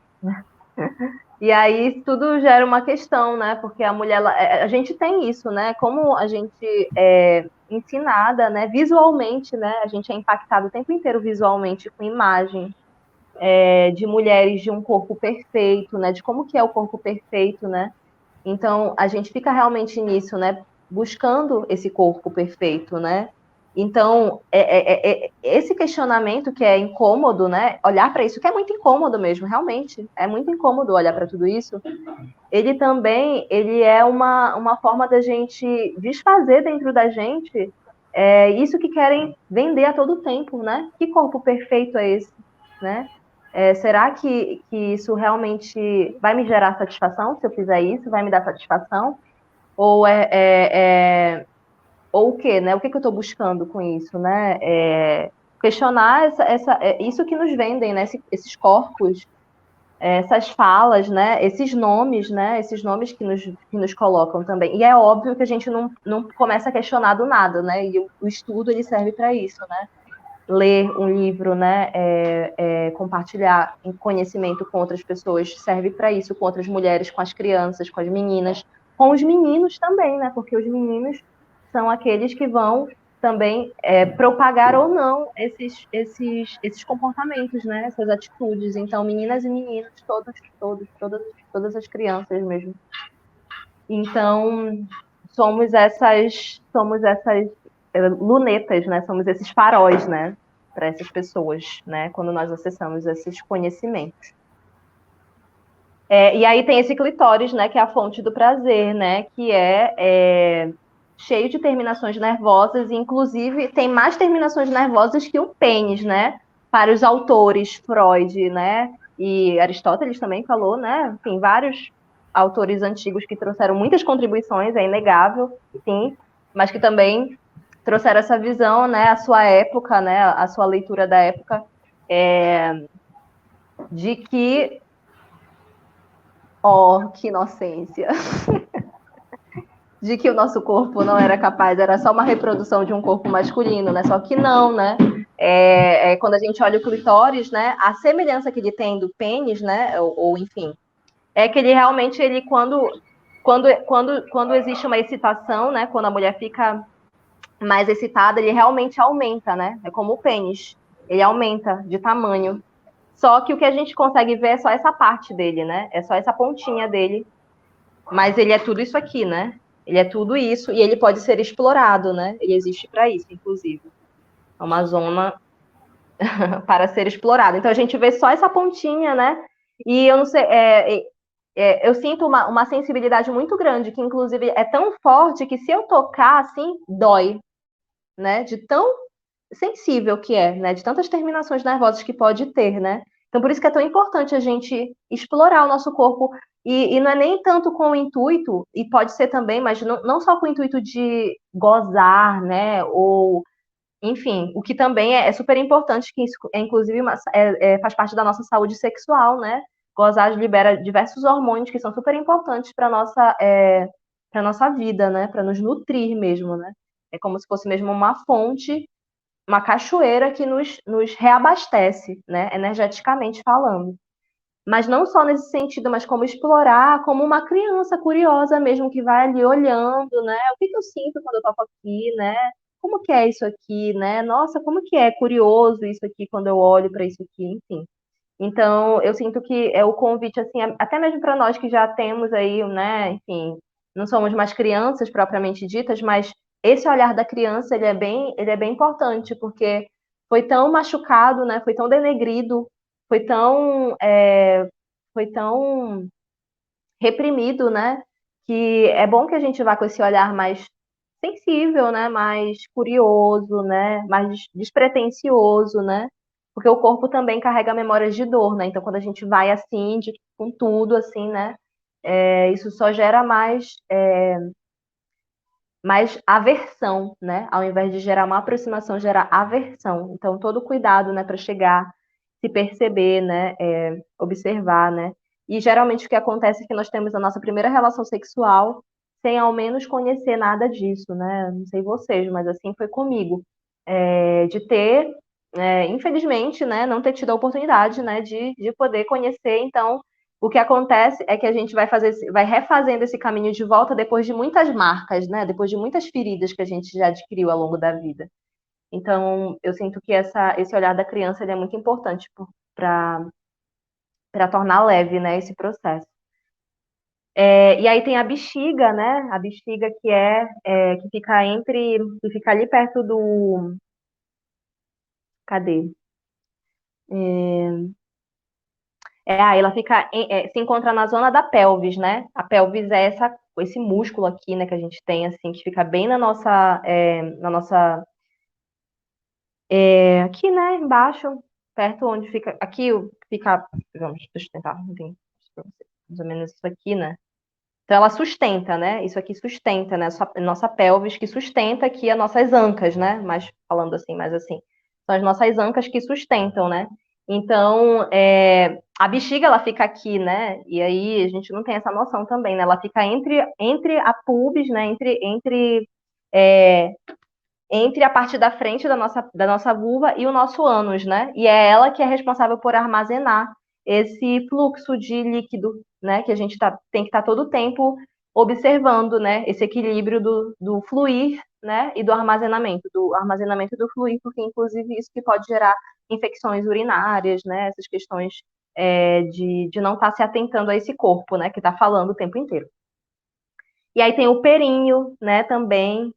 E aí tudo gera uma questão, né? Porque a mulher, a gente tem isso, né? Como a gente é ensinada, né? Visualmente, né? A gente é impactado o tempo inteiro visualmente com imagem de mulheres de um corpo perfeito, né? De como que é o corpo perfeito, né? Então a gente fica realmente nisso, né? Buscando esse corpo perfeito, né? Então, esse questionamento que é incômodo, né? Olhar para isso, que é muito incômodo mesmo, realmente. É muito incômodo olhar para tudo isso. Ele é uma forma da gente desfazer dentro da gente isso que querem vender a todo tempo, né? Que corpo perfeito é esse, né? Será que isso realmente vai me gerar satisfação se eu fizer isso? Vai me dar satisfação? Ou ou o quê, né? O que eu estou buscando com isso, né? Questionar isso que nos vendem, né? Esses corpos, essas falas, né? Esses nomes, né? Esses nomes que nos colocam também. E é óbvio que a gente não começa a questionar do nada, né? E o estudo ele serve para isso, né? Ler um livro, né? Compartilhar conhecimento com outras pessoas serve para isso, com outras mulheres, com as crianças, com as meninas, com os meninos também, né? Porque os meninos são aqueles que vão também propagar ou não esses comportamentos, né? Essas atitudes. Então, meninas e meninos, todas as crianças mesmo. Então, somos essas lunetas, né? Somos esses faróis, né? Para essas pessoas, né? Quando nós acessamos esses conhecimentos. E aí tem esse clitóris, né? Que é a fonte do prazer, né? Que é cheio de terminações nervosas, e inclusive tem mais terminações nervosas que o pênis, né? Para os autores, Freud, né? E Aristóteles também falou, né? Tem vários autores antigos que trouxeram muitas contribuições, é inegável, sim, mas que também trouxeram essa visão, né? A sua época, né? A sua leitura da época, de que, que inocência! De que o nosso corpo não era capaz, era só uma reprodução de um corpo masculino, né? Só que não, né? Quando a gente olha o clitóris, né? A semelhança que ele tem do pênis, né? Ou enfim, é que ele realmente, quando existe uma excitação, né? Quando a mulher fica mais excitada, ele realmente aumenta, né? É como o pênis, ele aumenta de tamanho. Só que o que a gente consegue ver é só essa parte dele, né? É só essa pontinha dele. Mas ele é tudo isso aqui, né? Ele é tudo isso e ele pode ser explorado, né? Ele existe para isso, inclusive. É uma zona para ser explorada. Então a gente vê só essa pontinha, né? E eu não sei, eu sinto uma sensibilidade muito grande, que inclusive é tão forte que se eu tocar assim, dói, né? De tão sensível que é, né? De tantas terminações nervosas que pode ter, né? Então, por isso que é tão importante a gente explorar o nosso corpo, e não é nem tanto com o intuito, e pode ser também, mas não só com o intuito de gozar, né, ou, enfim, o que também é super importante, que isso é, inclusive, faz parte da nossa saúde sexual, né, gozar libera diversos hormônios que são super importantes para nossa vida, né, para nos nutrir mesmo, né, é como se fosse mesmo uma fonte, uma cachoeira que nos reabastece, né, energeticamente falando. Mas não só nesse sentido, mas como explorar, como uma criança curiosa mesmo, que vai ali olhando, né, o que que eu sinto quando eu toco aqui, né, como que é isso aqui, né, nossa, como que é curioso isso aqui quando eu olho para isso aqui, enfim. Então, eu sinto que é o convite, assim, até mesmo para nós que já temos aí, né, enfim, não somos mais crianças propriamente ditas, mas esse olhar da criança, ele é bem importante, porque foi tão machucado, né, foi tão denegrido, foi tão reprimido, né, que é bom que a gente vá com esse olhar mais sensível, né, mais curioso, né, mais despretensioso, né, porque o corpo também carrega memórias de dor, né, então quando a gente vai assim, com tudo, assim, né, isso só gera mais aversão, né, ao invés de gerar uma aproximação, gera aversão. Então todo cuidado, né, para chegar, se perceber, né, observar, né, e geralmente o que acontece é que nós temos a nossa primeira relação sexual sem ao menos conhecer nada disso, né? Não sei vocês, mas assim foi comigo. De ter, infelizmente, né, não ter tido a oportunidade, né, de poder conhecer. Então, o que acontece é que a gente vai refazendo esse caminho de volta depois de muitas marcas, né? Depois de muitas feridas que a gente já adquiriu ao longo da vida. Então, eu sinto que esse olhar da criança ele é muito importante para tornar leve, né, esse processo. E aí tem a bexiga, né? A bexiga que fica ali perto do, cadê? Aí ela se encontra na zona da pelvis, né? A pelvis é esse músculo aqui, né, que a gente tem, assim, que fica bem aqui, né, embaixo, perto onde fica, aqui fica, vamos, deixa eu tentar, não tem, mais ou menos isso aqui, né? Então ela sustenta, né? Isso aqui sustenta, né? Nossa pelvis que sustenta aqui as nossas ancas, né? Mas falando assim, mais assim, são as nossas ancas que sustentam, né? Então, a bexiga ela fica aqui, né? E aí a gente não tem essa noção também, né? Ela fica entre a pubis, né? É, entre a parte da frente da nossa vulva e o nosso ânus, né? E é ela que é responsável por armazenar esse fluxo de líquido, né? Que a gente tem que estar todo o tempo observando, né? Esse equilíbrio do fluir, né? E do armazenamento do fluir, porque inclusive isso que pode gerar infecções urinárias, né? Essas questões de não estar se atentando a esse corpo, né? Que está falando o tempo inteiro. E aí tem o períneo, né, também.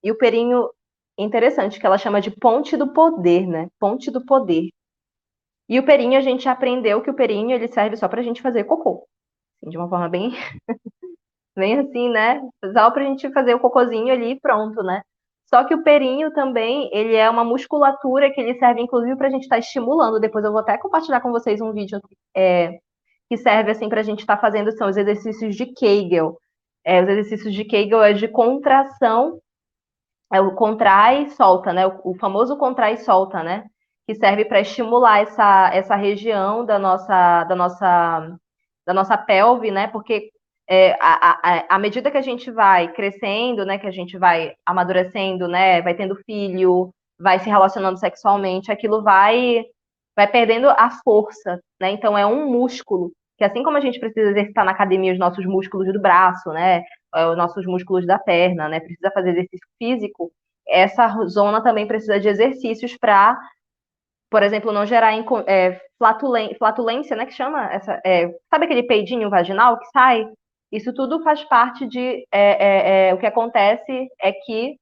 E o períneo, interessante, que ela chama de ponte do poder, né? Ponte do poder. E o períneo, a gente aprendeu que o períneo ele serve só pra gente fazer cocô. Assim, de uma forma bem, bem assim, né? Só pra gente fazer o cocôzinho ali e pronto, né? Só que o períneo também, ele é uma musculatura que ele serve, inclusive, pra gente estar estimulando. Depois eu vou até compartilhar com vocês um vídeo que serve, assim, pra gente estar fazendo, são os exercícios de Kegel. Os exercícios de Kegel é de contração, o contrai e solta, né? O famoso contrai e solta, né? Que serve para estimular essa região da nossa pelve, né? Porque à medida que a gente vai crescendo, né? Que a gente vai amadurecendo, né? Vai tendo filho, vai se relacionando sexualmente, aquilo vai perdendo a força, né? Então é um músculo que assim como a gente precisa exercitar na academia os nossos músculos do braço, né? Os nossos músculos da perna, né? Precisa fazer exercício físico. Essa zona também precisa de exercícios para, por exemplo, não gerar flatulência, né? Que chama sabe aquele peidinho vaginal que sai? Isso tudo faz parte o que acontece é que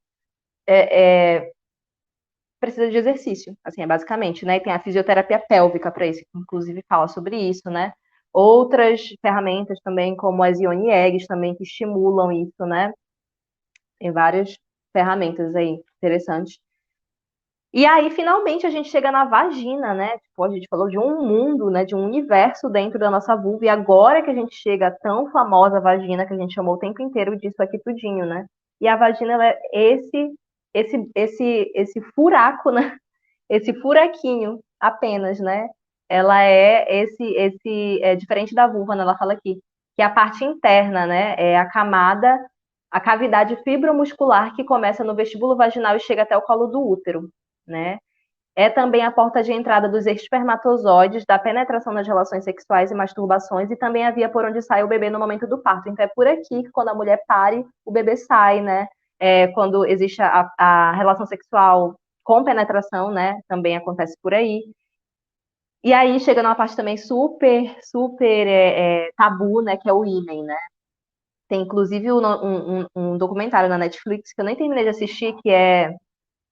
precisa de exercício, assim, basicamente, né? E tem a fisioterapia pélvica para isso, que inclusive fala sobre isso, né? Outras ferramentas também, como as Ioni Eggs também, que estimulam isso, né? Tem várias ferramentas aí interessantes. E aí, finalmente, a gente chega na vagina, né? Tipo, a gente falou de um mundo, né? De um universo dentro da nossa vulva. E agora que a gente chega à tão famosa vagina, que a gente chamou o tempo inteiro disso aqui tudinho, né? E a vagina, ela é esse furaco, né? Esse furaquinho apenas, né? Ela é é diferente da vulva, né? Ela fala aqui, que é a parte interna, né? É a camada, a cavidade fibromuscular que começa no vestíbulo vaginal e chega até o colo do útero, né? É também a porta de entrada dos espermatozoides, da penetração nas relações sexuais e masturbações, e também a via por onde sai o bebê no momento do parto. Então é por aqui que quando a mulher pare, o bebê sai, né? Quando existe a relação sexual com penetração, né? Também acontece por aí. E aí chega numa parte também super tabu, né? Que é o ímen, né? Tem inclusive um documentário na Netflix que eu nem terminei de assistir, que é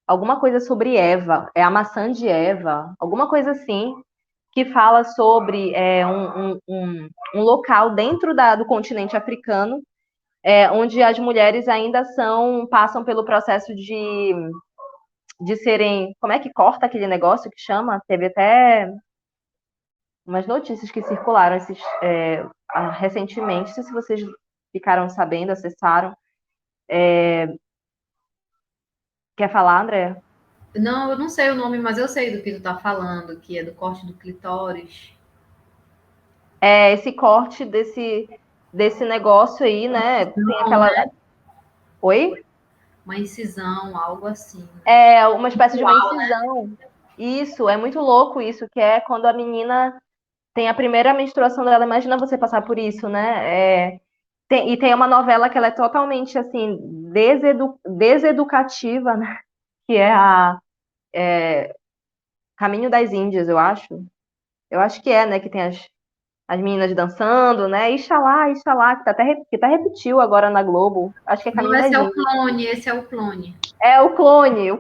alguma coisa sobre Eva, é a maçã de Eva, alguma coisa assim, que fala sobre um local dentro do continente africano, onde as mulheres ainda passam pelo processo de serem. Como é que corta aquele negócio que chama? Teve até umas notícias que circularam recentemente, não sei se vocês ficaram sabendo, acessaram. Quer falar, André? Não, eu não sei o nome, mas eu sei do que tu tá falando, que é do corte do clitóris. Esse corte desse negócio aí, né? Tem Não, aquela. né? Oi? Uma incisão, algo assim. É uma espécie de uma Ritual, né? incisão. Isso, é muito louco isso, que é quando a menina tem a primeira menstruação dela. Imagina você passar por isso, né? E tem uma novela que ela é totalmente, assim, deseducativa, né? Que é a Caminho das Índias, eu acho. Eu acho que é, né? Que tem as meninas dançando, né? Ixalá, que até repetiu agora na Globo. Acho que é Não, Caminho das esse é o Índias. clone, esse é o clone. É o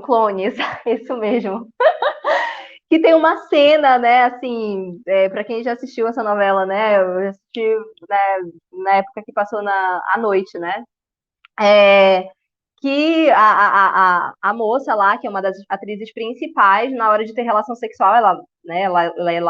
clone, isso mesmo. Que tem uma cena, né, assim, para quem já assistiu essa novela, né, eu assisti, né, na época que passou à noite, né, é, que a moça lá, que é uma das atrizes principais, na hora de ter relação sexual, ela, né, ela é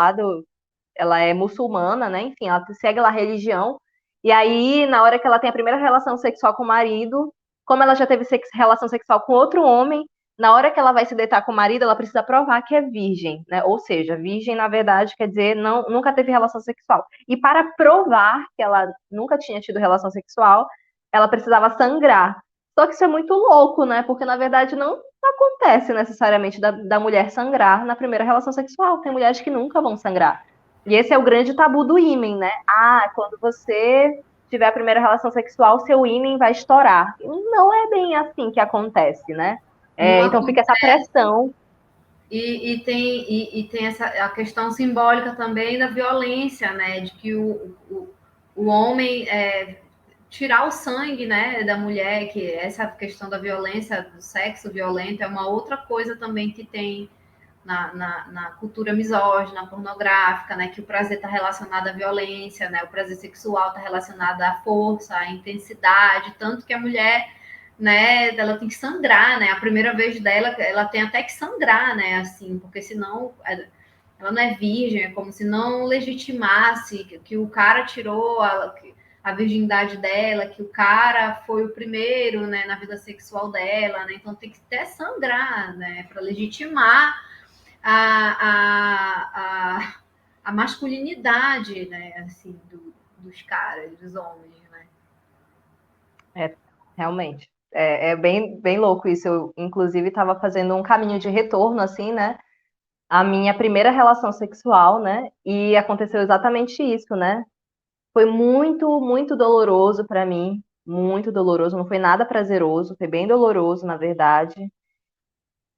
ela é muçulmana, né, enfim, ela segue lá a religião, e aí, na hora que ela tem a primeira relação sexual com o marido, como ela já teve relação sexual com outro homem, na hora que ela vai se deitar com o marido, ela precisa provar que é virgem, né? Ou seja, virgem, na verdade, quer dizer, não, nunca teve relação sexual. E para provar que ela nunca tinha tido relação sexual, ela precisava sangrar. Só que isso é muito louco, né? Porque, na verdade, não acontece necessariamente da mulher sangrar na primeira relação sexual. Tem mulheres que nunca vão sangrar. E esse é o grande tabu do ímen, né? Ah, quando você tiver a primeira relação sexual, seu ímen vai estourar. Não é bem assim que acontece, né? Não Então fica essa pressão. e tem a questão simbólica também da violência, né? De que o homem tirar o sangue, né, da mulher, que essa questão da violência, do sexo violento, é uma outra coisa também que tem na cultura misógina, pornográfica, né, que o prazer está relacionado à violência, né, o prazer sexual está relacionado à força, à intensidade, tanto que a mulher, né, ela tem que sangrar, né, a primeira vez dela, ela tem até que sangrar, né, assim, porque senão ela não é virgem, é como se não legitimasse que o cara tirou a virgindade dela, que o cara foi o primeiro, né, na vida sexual dela, né, então tem que até sangrar, né, para legitimar a masculinidade, né, assim, dos caras, dos homens, né. Realmente. É bem louco isso. Eu, inclusive, estava fazendo um caminho de retorno, assim, né? A minha primeira relação sexual, né? E aconteceu exatamente isso, né? Foi muito doloroso para mim. Muito doloroso. Não foi nada prazeroso. Foi bem doloroso, na verdade.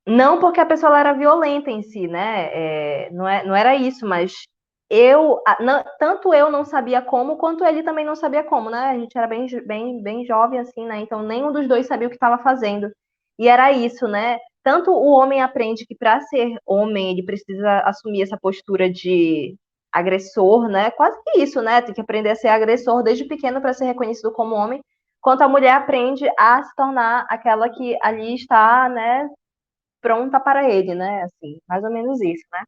Não porque a pessoa era violenta em si, né? Não era isso, mas tanto eu não sabia como, quanto ele também não sabia como, né? A gente era bem jovem, assim, né? Então nenhum dos dois sabia o que estava fazendo. E era isso, né? Tanto o homem aprende que para ser homem ele precisa assumir essa postura de agressor, né? Quase que isso, né? Tem que aprender a ser agressor desde pequeno para ser reconhecido como homem, quanto a mulher aprende a se tornar aquela que ali está, né? pronta para ele, né? Assim, mais ou menos isso, né?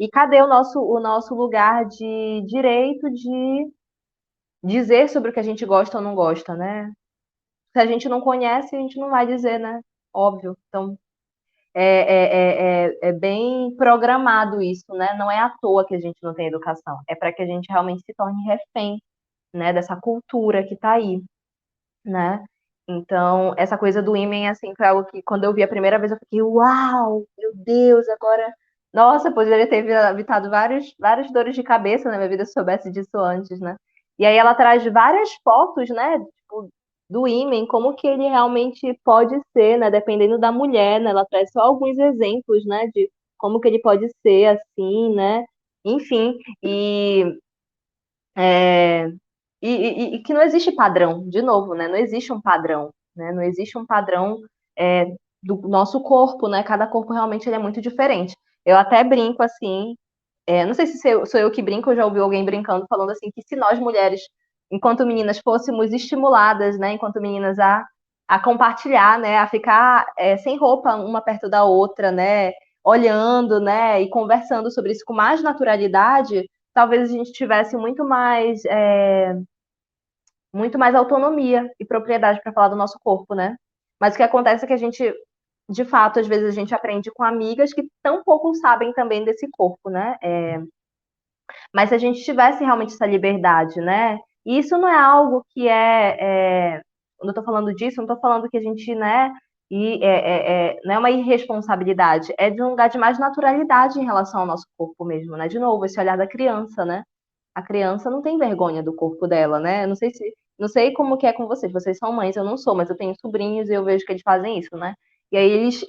E cadê o nosso lugar de direito de dizer sobre o que a gente gosta ou não gosta, né? Se a gente não conhece, a gente não vai dizer, né? Óbvio. Então, é bem programado isso, né? Não é à toa que a gente não tem educação. É para que a gente realmente se torne refém, né? Dessa cultura que está aí, né? Então, essa coisa do ímã, assim, foi algo que, quando eu vi a primeira vez, eu fiquei, uau, meu Deus, agora... Nossa, poderia ter evitado várias dores de cabeça na minha vida se eu soubesse disso antes, né? E aí ela traz várias fotos, né, tipo, do ímã, como que ele realmente pode ser, né, dependendo da mulher, né? Ela traz só alguns exemplos, né, de como que ele pode ser, assim, né? Enfim, é, e que não existe padrão, de novo, né? Não existe um padrão, né? Não existe um padrão do nosso corpo, né? Cada corpo realmente ele é muito diferente. Eu até brinco assim, não sei se sou eu que brinco, ou já ouvi alguém brincando, falando assim, que se nós mulheres, enquanto meninas, fôssemos estimuladas, né? Enquanto meninas a compartilhar, né? A ficar sem roupa uma perto da outra, né? Olhando, né? E conversando sobre isso com mais naturalidade, talvez a gente tivesse muito mais autonomia e propriedade para falar do nosso corpo, né? Mas o que acontece é que a gente, de fato, às vezes a gente aprende com amigas que tão pouco sabem também desse corpo, né? Mas se a gente tivesse realmente essa liberdade, né? E isso não é algo que quando eu tô falando disso, não tô falando que a gente, né? Não é uma irresponsabilidade, é de um lugar de mais naturalidade em relação ao nosso corpo mesmo, né? De novo, esse olhar da criança, né? A criança não tem vergonha do corpo dela, né? Não sei como que é com vocês são mães, eu não sou, mas eu tenho sobrinhos e eu vejo que eles fazem isso, né? E aí eles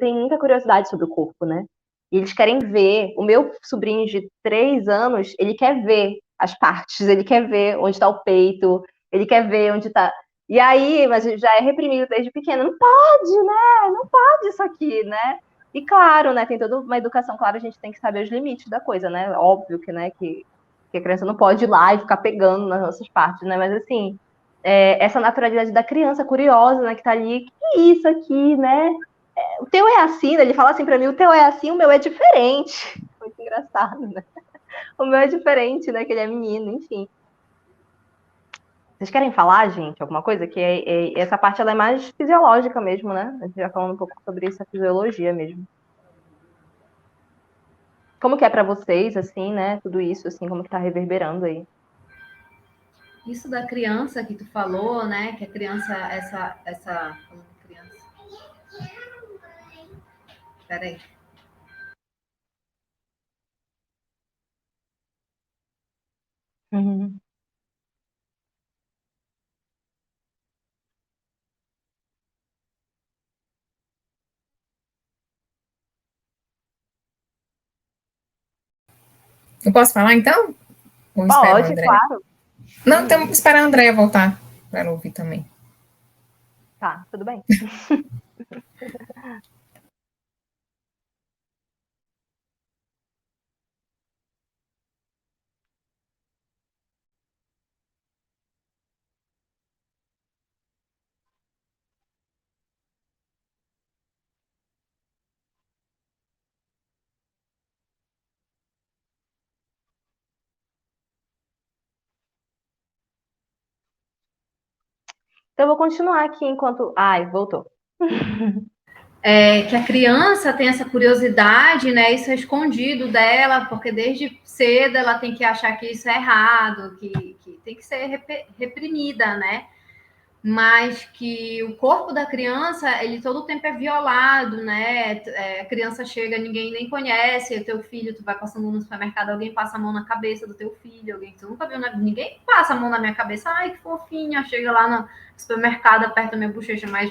têm muita curiosidade sobre o corpo, né? E eles querem ver. O meu sobrinho de 3 anos, ele quer ver as partes, ele quer ver onde está o peito, ele quer ver onde está. E aí, mas já é reprimido desde pequeno. Não pode, né? Não pode isso aqui, né? E claro, né, tem toda uma educação, claro, a gente tem que saber os limites da coisa, né? Óbvio que, né, que a criança não pode ir lá e ficar pegando nas nossas partes, né? Mas assim, essa naturalidade da criança curiosa, né, que tá ali, que é isso aqui, né? O teu é assim, né? Ele fala assim pra mim, o teu é assim, o meu é diferente. Muito engraçado, né? O meu é diferente, né? Que ele é menino, enfim. Vocês querem falar, gente, alguma coisa? Que essa parte ela é mais fisiológica mesmo, né? A gente já falando um pouco sobre isso, a fisiologia mesmo. Como que é para vocês, assim, né? Tudo isso, assim, como que tá reverberando aí? Isso da criança que tu falou, né? Que a criança, criança. Peraí. Uhum. Eu posso falar então? Ou espero o Pode, André? claro. Não, temos que esperar a André voltar para ouvir também. Tá, tudo bem. Então eu vou continuar aqui enquanto. Ai, voltou. Que a criança tem essa curiosidade, né? Isso é escondido dela, porque desde cedo ela tem que achar que isso é errado, que tem que ser reprimida, né? Mas que o corpo da criança, ele todo o tempo é violado, né? A criança chega, ninguém nem conhece, é teu filho, tu vai passando no supermercado, alguém passa a mão na cabeça do teu filho, alguém que tu nunca viu, ninguém passa a mão na minha cabeça, ai, que fofinha, chega lá no supermercado, aperta minha bochecha, mas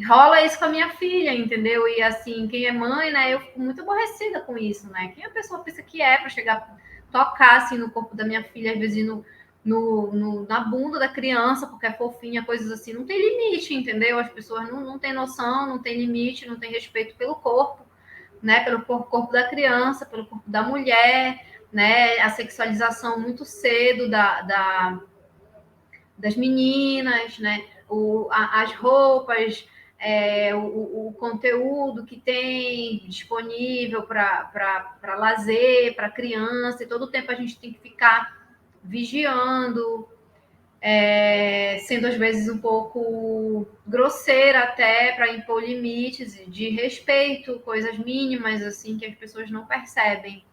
rola isso com a minha filha, entendeu? E assim, quem é mãe, né, eu fico muito aborrecida com isso, né? Quem a pessoa pensa que é para chegar, tocar assim no corpo da minha filha, às vezes na bunda da criança, porque é fofinha, coisas assim, não tem limite, entendeu? As pessoas não têm noção, não tem limite, não tem respeito pelo corpo, né? Pelo corpo da criança, pelo corpo da mulher, né? A sexualização muito cedo das meninas, né? As roupas, o conteúdo que tem disponível para lazer, para criança, e todo o tempo a gente tem que ficar vigiando, sendo às vezes um pouco grosseira até para impor limites de respeito, coisas mínimas assim que as pessoas não percebem.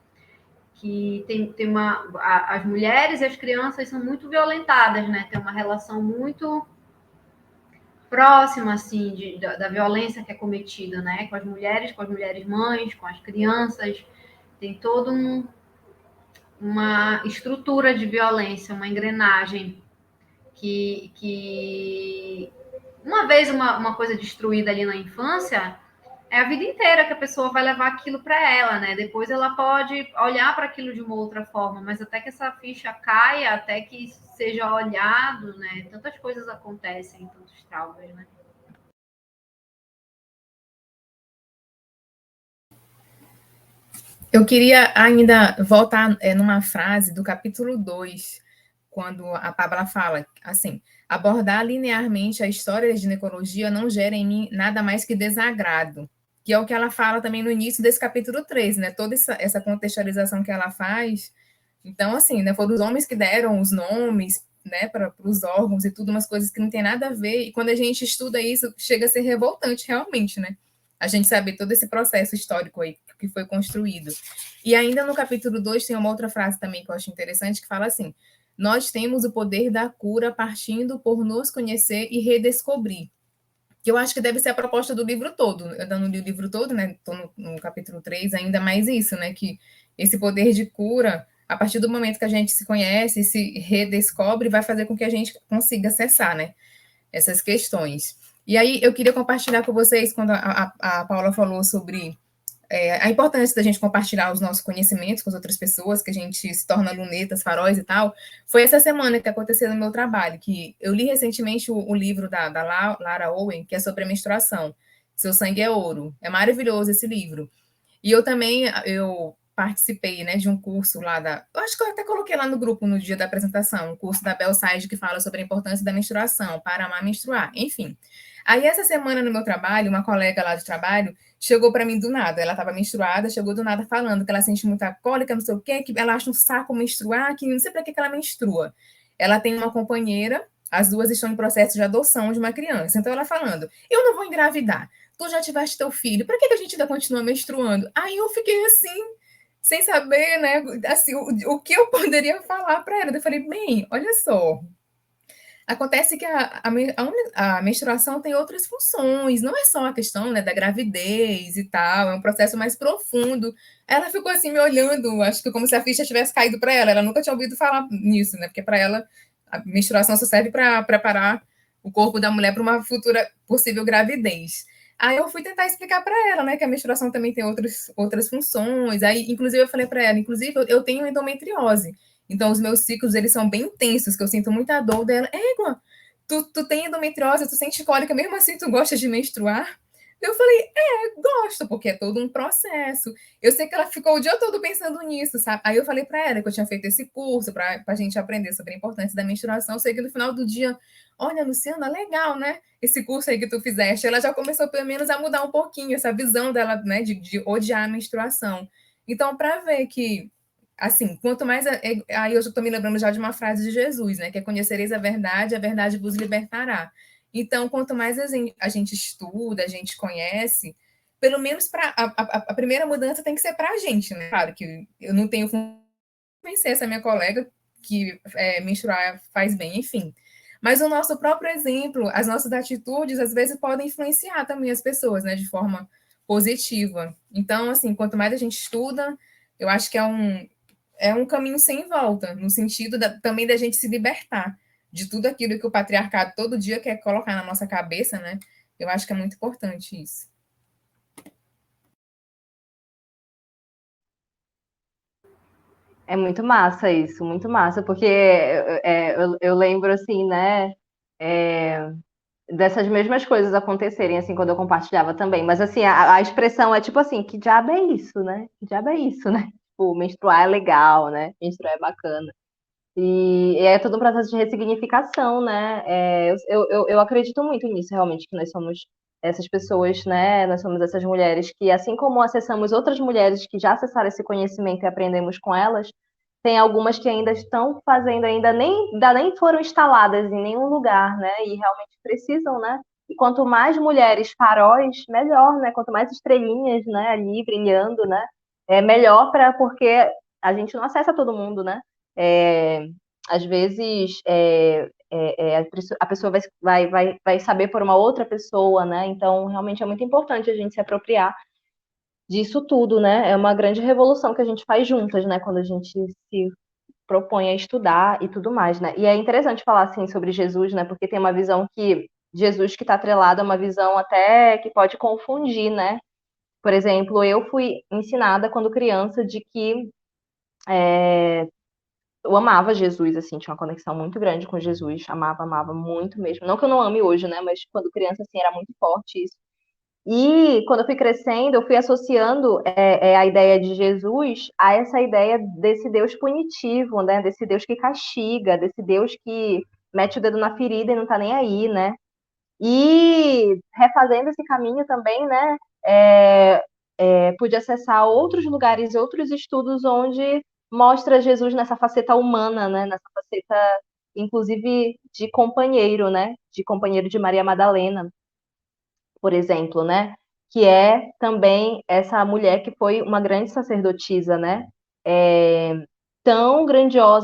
Que as mulheres e as crianças são muito violentadas, né? Tem uma relação muito próxima assim da violência que é cometida, né? Com as mulheres mães, com as crianças, tem toda uma estrutura de violência, uma engrenagem que uma vez uma coisa destruída ali na infância, é a vida inteira que a pessoa vai levar aquilo para ela, né? Depois ela pode olhar para aquilo de uma outra forma, mas até que essa ficha caia, até que seja olhado, né? Tantas coisas acontecem, tantos traumas, né? Eu queria ainda voltar numa frase do capítulo 2, quando a Pabla fala assim: abordar linearmente a história da ginecologia não gera em mim nada mais que desagrado, que é o que ela fala também no início desse capítulo 3, né? Toda essa contextualização que ela faz. Então, assim, né, foram os homens que deram os nomes, né, para os órgãos e tudo, umas coisas que não tem nada a ver, e quando a gente estuda isso, chega a ser revoltante, realmente, né? A gente saber todo esse processo histórico aí que foi construído. E ainda no capítulo 2 tem uma outra frase também que eu acho interessante, que fala assim: nós temos o poder da cura partindo por nos conhecer e redescobrir. Que eu acho que deve ser a proposta do livro todo. Eu não li o livro todo, né? Estou no capítulo 3, ainda mais isso, né? Que esse poder de cura, a partir do momento que a gente se conhece, se redescobre, vai fazer com que a gente consiga acessar, né? Essas questões. E aí eu queria compartilhar com vocês, quando a Paula falou sobre a importância da gente compartilhar os nossos conhecimentos com as outras pessoas, que a gente se torna lunetas, faróis e tal, foi essa semana que aconteceu no meu trabalho, que eu li recentemente o livro da Lara Owen, que é sobre a menstruação, Seu Sangue é Ouro. É maravilhoso esse livro. E eu participei, né, de um curso lá eu acho que eu até coloquei lá no grupo no dia da apresentação, um curso da Bel Said que fala sobre a importância da menstruação, para amar menstruar, enfim. Aí essa semana no meu trabalho, uma colega lá de trabalho chegou para mim do nada, ela estava menstruada, chegou do nada falando que ela sente muita cólica, não sei o quê, que ela acha um saco menstruar, que não sei para que ela menstrua. Ela tem uma companheira, as duas estão em processo de adoção de uma criança. Então ela falando: eu não vou engravidar, tu já tiveste teu filho, para que a gente ainda continua menstruando? Aí eu fiquei assim, sem saber, né, assim, o que eu poderia falar para ela. Eu falei: bem, olha só, acontece que a menstruação tem outras funções, não é só a questão, né, da gravidez e tal, é um processo mais profundo. Ela ficou assim me olhando, acho que como se a ficha tivesse caído para ela. Ela nunca tinha ouvido falar nisso, né? Porque para ela a menstruação só serve para preparar o corpo da mulher para uma futura possível gravidez. Aí eu fui tentar explicar para ela, né, que a menstruação também tem outras funções. Aí, inclusive, eu falei para ela, inclusive, eu tenho endometriose. Então, os meus ciclos, eles são bem intensos, que eu sinto muita dor dela. Égua, tu tem endometriose, tu sente cólica, mesmo assim tu gosta de menstruar? Eu falei: gosto, porque é todo um processo. Eu sei que ela ficou o dia todo pensando nisso, sabe? Aí eu falei para ela que eu tinha feito esse curso para a gente aprender sobre a importância da menstruação. Eu sei que no final do dia, olha, Luciana, legal, né? Esse curso aí que tu fizeste. Ela já começou pelo menos a mudar um pouquinho essa visão dela, né, de odiar a menstruação. Então, para ver que assim, quanto mais. Aí eu estou me lembrando já de uma frase de Jesus, né? Que é: conhecereis a verdade vos libertará. Então, quanto mais a gente estuda, a gente conhece, pelo menos a primeira mudança tem que ser para a gente, né? Claro que eu não tenho convencer essa minha colega que menstruar faz bem, enfim. Mas o nosso próprio exemplo, as nossas atitudes, às vezes podem influenciar também as pessoas, né? De forma positiva. Então, assim, quanto mais a gente estuda, eu acho que é um caminho sem volta, no sentido também da gente se libertar de tudo aquilo que o patriarcado todo dia quer colocar na nossa cabeça, né? Eu acho que é muito importante isso. É muito massa isso, muito massa, porque eu lembro assim, né, dessas mesmas coisas acontecerem, assim, quando eu compartilhava também, mas assim, a expressão é tipo assim: que diabo é isso, né? Que diabo é isso, né? Tipo, menstruar é legal, né? Menstruar é bacana. E é todo um processo de ressignificação, né? Eu acredito muito nisso, realmente, que nós somos essas pessoas, né? Nós somos essas mulheres que, assim como acessamos outras mulheres que já acessaram esse conhecimento e aprendemos com elas, tem algumas que ainda estão fazendo, ainda nem foram instaladas em nenhum lugar, né? E realmente precisam, né? E quanto mais mulheres faróis, melhor, né? Quanto mais estrelinhas, né, ali brilhando, né? É melhor porque a gente não acessa todo mundo, né? Às vezes a pessoa vai saber por uma outra pessoa, né? Então, realmente é muito importante a gente se apropriar disso tudo, né? É uma grande revolução que a gente faz juntas, né? Quando a gente se propõe a estudar e tudo mais, né? E é interessante falar assim sobre Jesus, né? Porque tem uma visão que Jesus que está atrelado a uma visão até que pode confundir, né? Por exemplo, eu fui ensinada quando criança de que eu amava Jesus, assim, tinha uma conexão muito grande com Jesus, amava muito mesmo. Não que eu não ame hoje, né? Mas quando criança, assim, era muito forte isso. E quando eu fui crescendo, eu fui associando a ideia de Jesus a essa ideia desse Deus punitivo, né? Desse Deus que castiga, desse Deus que mete o dedo na ferida e não tá nem aí, né? E refazendo esse caminho também, né? Pude acessar outros lugares, outros estudos onde mostra Jesus nessa faceta humana, né? Nessa faceta, inclusive, de companheiro, né? De companheiro de Maria Madalena, por exemplo, né? Que é também essa mulher que foi uma grande sacerdotisa, né? Tão grandiosa